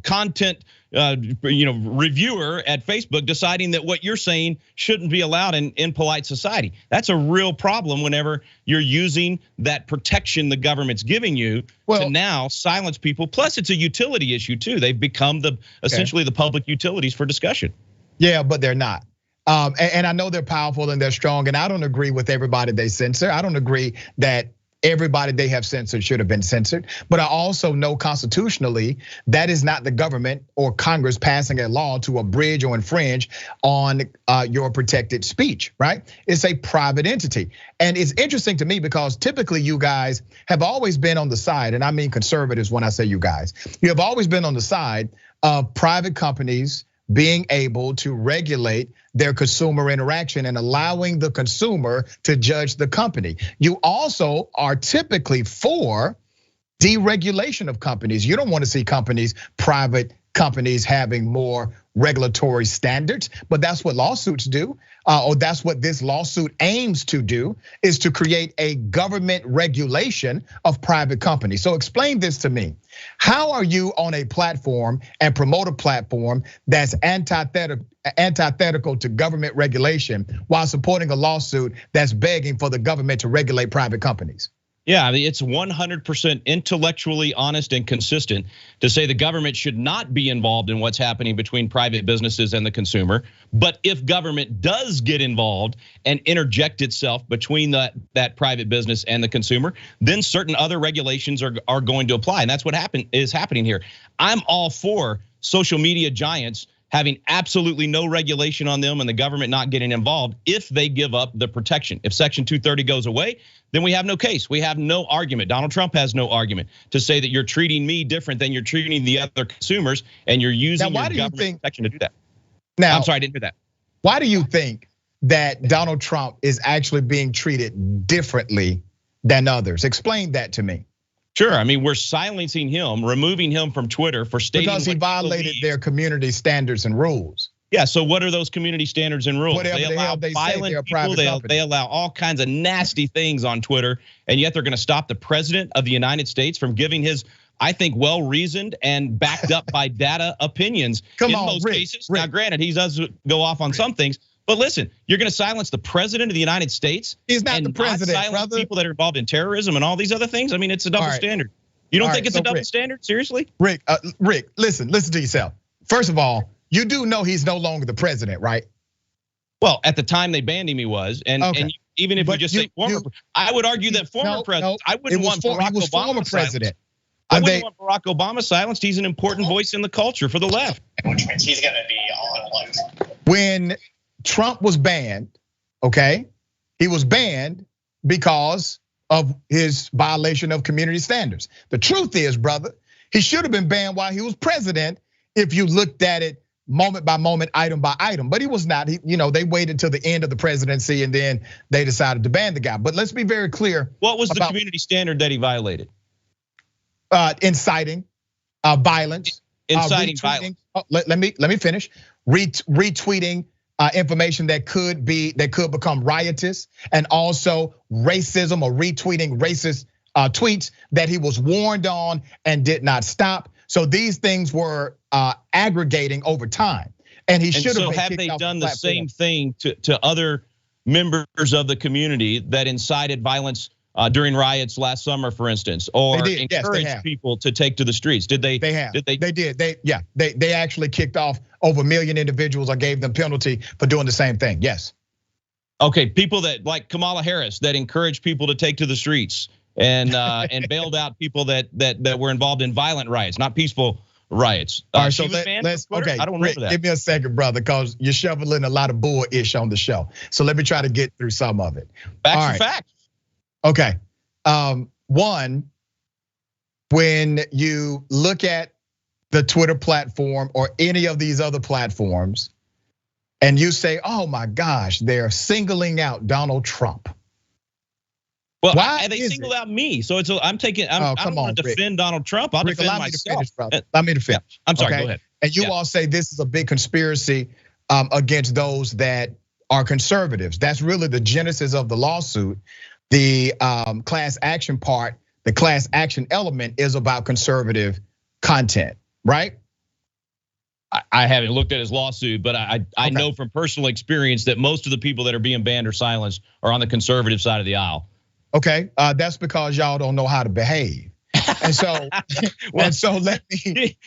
content, reviewer at Facebook deciding that what you're saying shouldn't be allowed in polite society. That's a real problem whenever you're using that protection the government's giving you to now silence people. Plus, it's a utility issue too. They've become essentially the public utilities for discussion. Yeah, but they're not. And I know they're powerful and they're strong, and I don't agree with everybody they censor. I don't agree that everybody they have censored should have been censored. But I also know constitutionally that is not the government or Congress passing a law to abridge or infringe on your protected speech, right? It's a private entity. And it's interesting to me because typically you guys have always been on the side, and I mean conservatives when I say you guys, you have always been on the side of private companies being able to regulate their consumer interaction and allowing the consumer to judge the company. You also are typically for deregulation of companies. You don't want to see private companies having more regulatory standards, but that's what lawsuits do, or that's what this lawsuit aims to do, is to create a government regulation of private companies. So explain this to me. How are you on a platform and promote a platform that's antithetical to government regulation while supporting a lawsuit that's begging for the government to regulate private companies? Yeah, it's 100% intellectually honest and consistent to say the government should not be involved in what's happening between private businesses and the consumer. But if government does get involved and interject itself between that private business and the consumer, then certain other regulations are going to apply. And that's what is happening here. I'm all for social media giants having absolutely no regulation on them and the government not getting involved if they give up the protection. If Section 230 goes away, then we have no case. We have no argument. Donald Trump has no argument to say that you're treating me different than you're treating the other consumers, and you're using your government protection to do that. Now, I'm sorry, I didn't hear that. Why do you think that Donald Trump is actually being treated differently than others? Explain that to me. Sure, I mean, we're silencing him, removing him from Twitter for stating because he violated their community standards and rules. Yeah, so what are those community standards and rules? Whatever they allow violent people, they allow all kinds of nasty things on Twitter, and yet they're gonna stop the president of the United States from giving his, I think, well-reasoned and backed up by data opinions. Come on, in most cases. Now, granted, he does go off on some things, but listen, you're gonna silence the president of the United States? He's not the president, not silence people that are involved in terrorism and all these other things? I mean, it's a double standard. You don't think it's a double standard? Seriously? Rick, listen to yourself. First of all, you do know he's no longer the president, right? Well, at the time they banned him, he was. And even if you just say former, I would argue that former president, I wouldn't want Barack Obama president. I wouldn't want Barack Obama silenced. He's an important voice in the culture for the left. Which means he's gonna be on left. When Trump was banned, he was banned because of his violation of community standards. The truth is, brother, he should have been banned while he was president if you looked at it moment by moment, item by item. But he was not. They waited until the end of the presidency and then they decided to ban the guy. But let's be very clear. What was the community standard that he violated? Inciting violence. Inciting violence. Let me finish. Retweeting information that could become riotous, and also racism or retweeting racist tweets that he was warned on and did not stop. So these things were aggregating over time, and he should have. So have they done the same thing to other members of the community that incited violence during riots last summer, for instance, or encouraged people to take to the streets? Did they? They have. Did they? They did. They actually kicked off over 1 million individuals or gave them penalty for doing the same thing. Yes. Okay, people that like Kamala Harris that encouraged people to take to the streets and bailed out people that were involved in violent riots, not peaceful riots. All right, so let's okay. I don't Rick, remember that. give me a second, brother, because you're shoveling a lot of bull-ish on the show. So let me try to get through some of it. Facts are facts. Okay. One, when you look at the Twitter platform or any of these other platforms, and you say, "Oh my gosh, they're singling out Donald Trump." Well, why they singled out me? So I don't want to defend Donald Trump. I'll defend myself. Allow me to finish. Yeah. I'm sorry. Go ahead. And you all say this is a big conspiracy against those that are conservatives. That's really the genesis of the lawsuit. The class action part, the class action element is about conservative content, right? I haven't looked at his lawsuit, but I know from personal experience that most of the people that are being banned or silenced are on the conservative side of the aisle. Okay, that's because y'all don't know how to behave. And so, let me,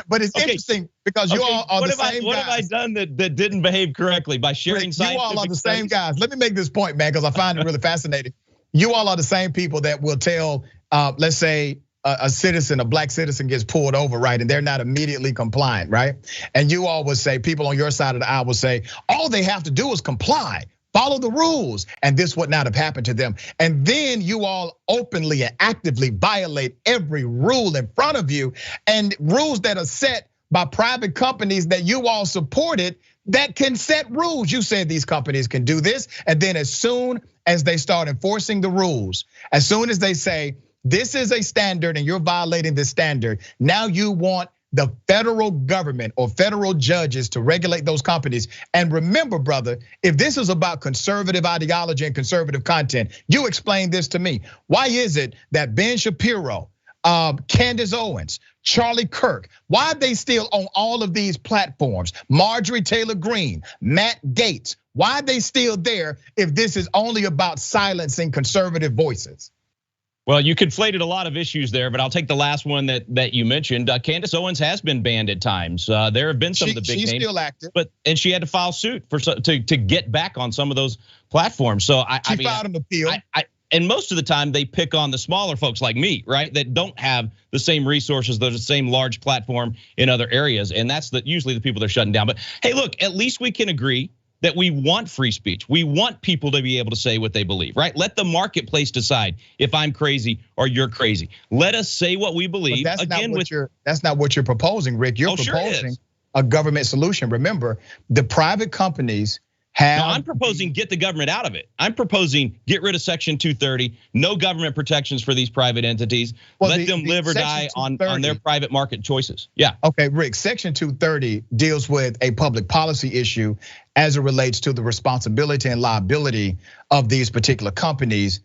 but it's interesting because you all are the same guys. What have I done that didn't behave correctly by sharing scientific You all are the same studies? guys. Let me make this point, man, because I find it really fascinating. You all are the same people that will tell, let's say, a black citizen gets pulled over, right? And they're not immediately compliant, right? And you all would say, people on your side of the aisle will say, all they have to do is comply, follow the rules, and this would not have happened to them. And then you all openly and actively violate every rule in front of you, and rules that are set by private companies that you all supported that can set rules. You said these companies can do this, and then as soon as they start enforcing the rules, as soon as they say, this is a standard and you're violating this standard, now you want the federal government or federal judges to regulate those companies. And remember, brother, if this is about conservative ideology and conservative content, you explain this to me. Why is it that Ben Shapiro, Candace Owens, Charlie Kirk, why are they still on all of these platforms? Marjorie Taylor Greene, Matt Gaetz, why are they still there if this is only about silencing conservative voices? Well, you conflated a lot of issues there, but I'll take the last one that you mentioned. Candace Owens has been banned at times. There have been some of the big names. She's still active, and she had to file suit to get back on some of those platforms. So she filed an appeal. And most of the time they pick on the smaller folks like me, right? That don't have the same resources, the same large platform in other areas, and that's usually the people they're shutting down. But hey, look, at least we can agree that we want free speech. We want people to be able to say what they believe, right? Let the marketplace decide if I'm crazy or you're crazy. Let us say what we believe. But that's not what you're proposing, Rick. You're proposing a government solution. Remember, the private companies have. No, I'm proposing get the government out of it. I'm proposing get rid of Section 230, no government protections for these private entities. Let them live or die on their private market choices. Yeah. Okay, Rick, Section 230 deals with a public policy issue as it relates to the responsibility and liability of these particular companies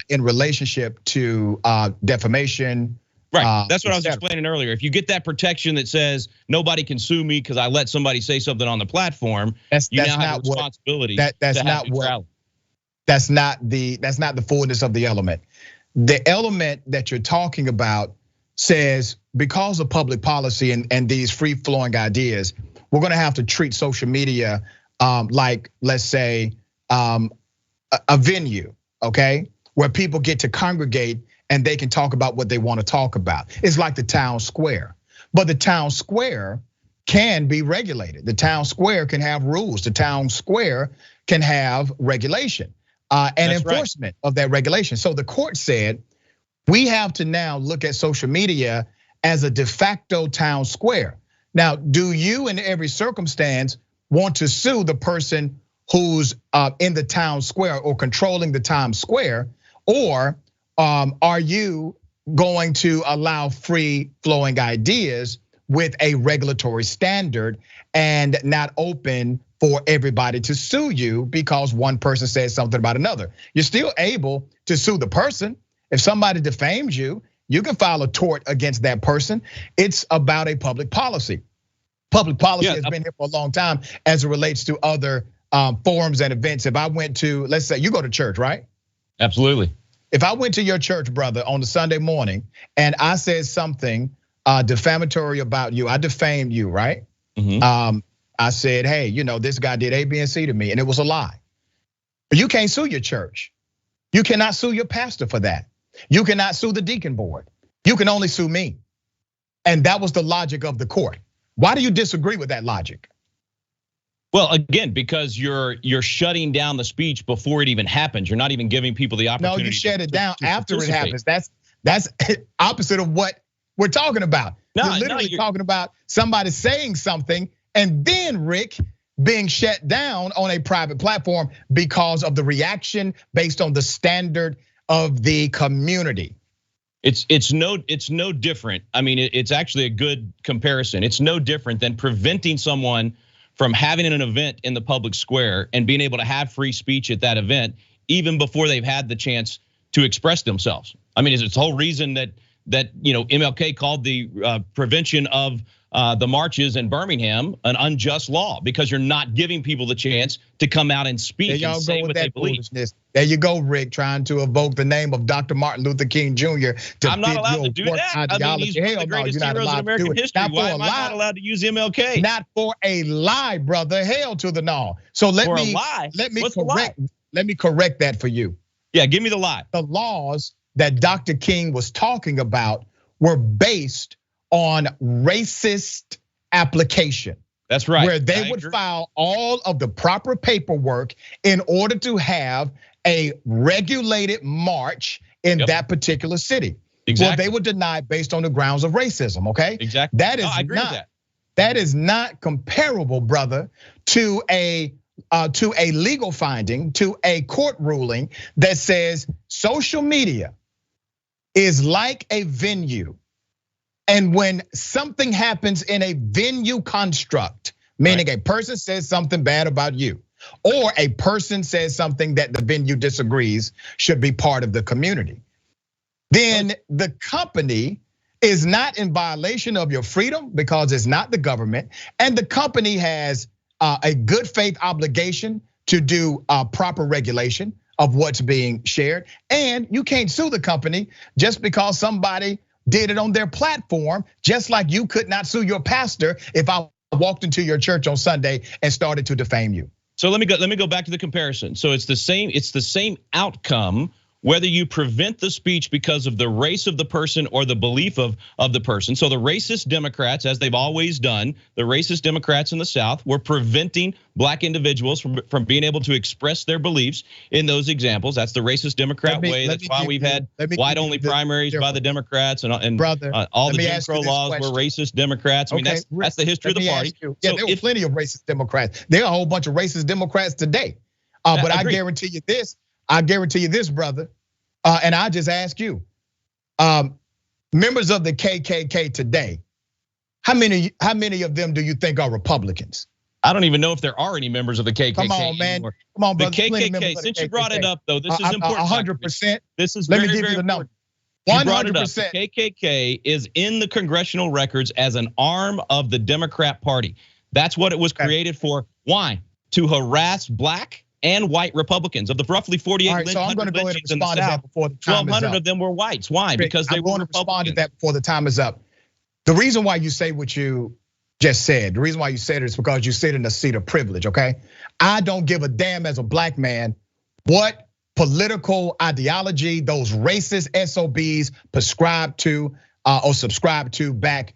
in relationship to defamation. Right, that's what I was explaining earlier. If you get that protection that says nobody can sue me because I let somebody say something on the platform, you now have a responsibility. That's not the fullness of the element. The element that you're talking about says because of public policy and these free flowing ideas, we're going to have to treat social media like, let's say, a venue, okay, where people get to congregate and they can talk about what they want to talk about. It's like the town square, but the town square can be regulated. The town square can have rules. The town square can have regulation and enforcement of that regulation. So the court said, we have to now look at social media as a de facto town square. Now, do you in every circumstance want to sue the person who's in the town square or controlling the town square? Or are you going to allow free flowing ideas with a regulatory standard and not open for everybody to sue you because one person says something about another? You're still able to sue the person. If somebody defames you, you can file a tort against that person. It's about a public policy. Public policy has been here for a long time as it relates to other forums and events. If I went to, let's say you go to church, right? Absolutely. If I went to your church, brother, on a Sunday morning and I said something defamatory about you, I defamed you, right? I said, hey, this guy did A, B, and C to me, and it was a lie. But you can't sue your church. You cannot sue your pastor for that. You cannot sue the deacon board. You can only sue me. And that was the logic of the court. Why do you disagree with that logic? Well, again, because you're shutting down the speech before it even happens. You're not even giving people the opportunity. No, you shut it down after it happens. That's opposite of what we're talking about. You're literally talking about somebody saying something and then Rick being shut down on a private platform because of the reaction based on the standard of the community. It's no different. I mean, it's actually a good comparison. It's no different than preventing someone from having an event in the public square and being able to have free speech at that event, even before they've had the chance to express themselves. I mean, it's the whole reason that MLK called the prevention of the marches in Birmingham an unjust law, because you're not giving people the chance to come out and speak and say what they believe. There you go, Rick, trying to evoke the name of Dr. Martin Luther King Jr. I'm not allowed to do that. I mean, he's one of the greatest heroes in American history. Why am I not allowed to use MLK? Not for a lie, brother. Hell to the no. So let me correct that for you. Yeah, give me the lie. The laws that Dr. King was talking about were based on racist application. That's right. Where they would file all of the proper paperwork in order to have a regulated march in that particular city. Exactly. Well, they were denied based on the grounds of racism, okay? Exactly. That is that is not comparable, brother, to a legal finding, to a court ruling that says social media is like a venue. And when something happens in a venue construct, meaning a person says something bad about you, or a person says something that the venue disagrees should be part of the community, then the company is not in violation of your freedom because it's not the government. And the company has a good faith obligation to do proper regulation of what's being shared. And you can't sue the company just because somebody did it on their platform, just like you could not sue your pastor if I walked into your church on Sunday and started to defame you. So let me go back to the comparison. So it's the same outcome whether you prevent the speech because of the race of the person or the belief of the person. So the racist Democrats, as they've always done, the racist Democrats in the South were preventing black individuals from being able to express their beliefs in those examples. That's the racist Democrat way. That's why we've had white-only primaries by the Democrats and all the Jim Crow laws were racist Democrats. I mean, that's the history of the party. Yeah, there were plenty of racist Democrats. There are a whole bunch of racist Democrats today. But I guarantee you this, brother. And I just ask you, members of the KKK today, how many of them do you think are Republicans? I don't even know if there are any members of the KKK. Come on, man. Anymore. Come on, brother. The KKK. Since you brought it up, though, this is important. 100%. This is Let very, me give very you the number. 100%. The KKK is in the congressional records as an arm of the Democrat Party. That's what it was created for. Why? To harass black and white Republicans. Of the roughly 48 so I'm going to go ahead and respond to that before the time is up. 1,200 of them were whites. Why? Because they were Republicans. Respond to that before the time is up. The reason why you say what you just said, the reason why you said it is because you sit in a seat of privilege, okay? I don't give a damn as a black man what political ideology those racist SOBs prescribed to or subscribed to back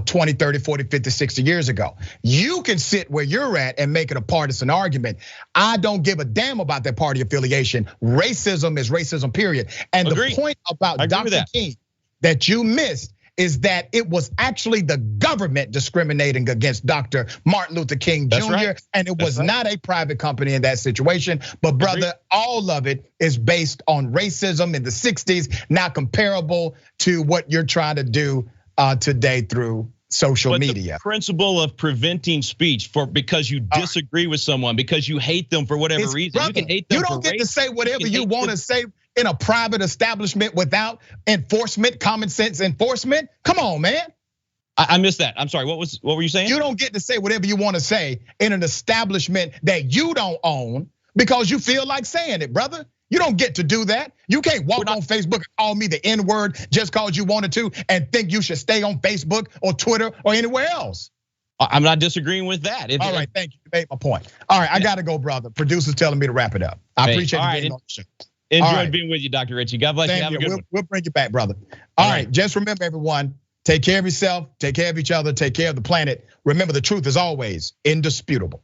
20, 30, 40, 50, 60 years ago. You can sit where you're at and make it a partisan argument. I don't give a damn about that party affiliation. Racism is racism, period. And the point about Dr. King that you missed is that it was actually the government discriminating against Dr. Martin Luther King Jr. Right. And it was not a private company in that situation. But brother, all of it is based on racism in the 60s, now comparable to what you're trying to do today through social media. The principle of preventing speech because you disagree with someone, because you hate them for whatever reason. Brother, you can hate them. You don't get to say whatever you want to say in a private establishment without enforcement, common sense enforcement. Come on, man. I missed that. I'm sorry. What were you saying? You don't get to say whatever you want to say in an establishment that you don't own because you feel like saying it, brother. You don't get to do that. You can't walk on Facebook and call me the N-word just cause you wanted to and think you should stay on Facebook or Twitter or anywhere else. I'm not disagreeing with that. All right, thank you. You made my point. All right, I gotta go, brother. Producer's telling me to wrap it up. I appreciate you being on the show. Enjoyed being with you, Dr. Richie. God bless you. Have a good one. We'll bring you back, brother. All right, just remember, everyone, take care of yourself, take care of each other, take care of the planet. Remember, the truth is always indisputable.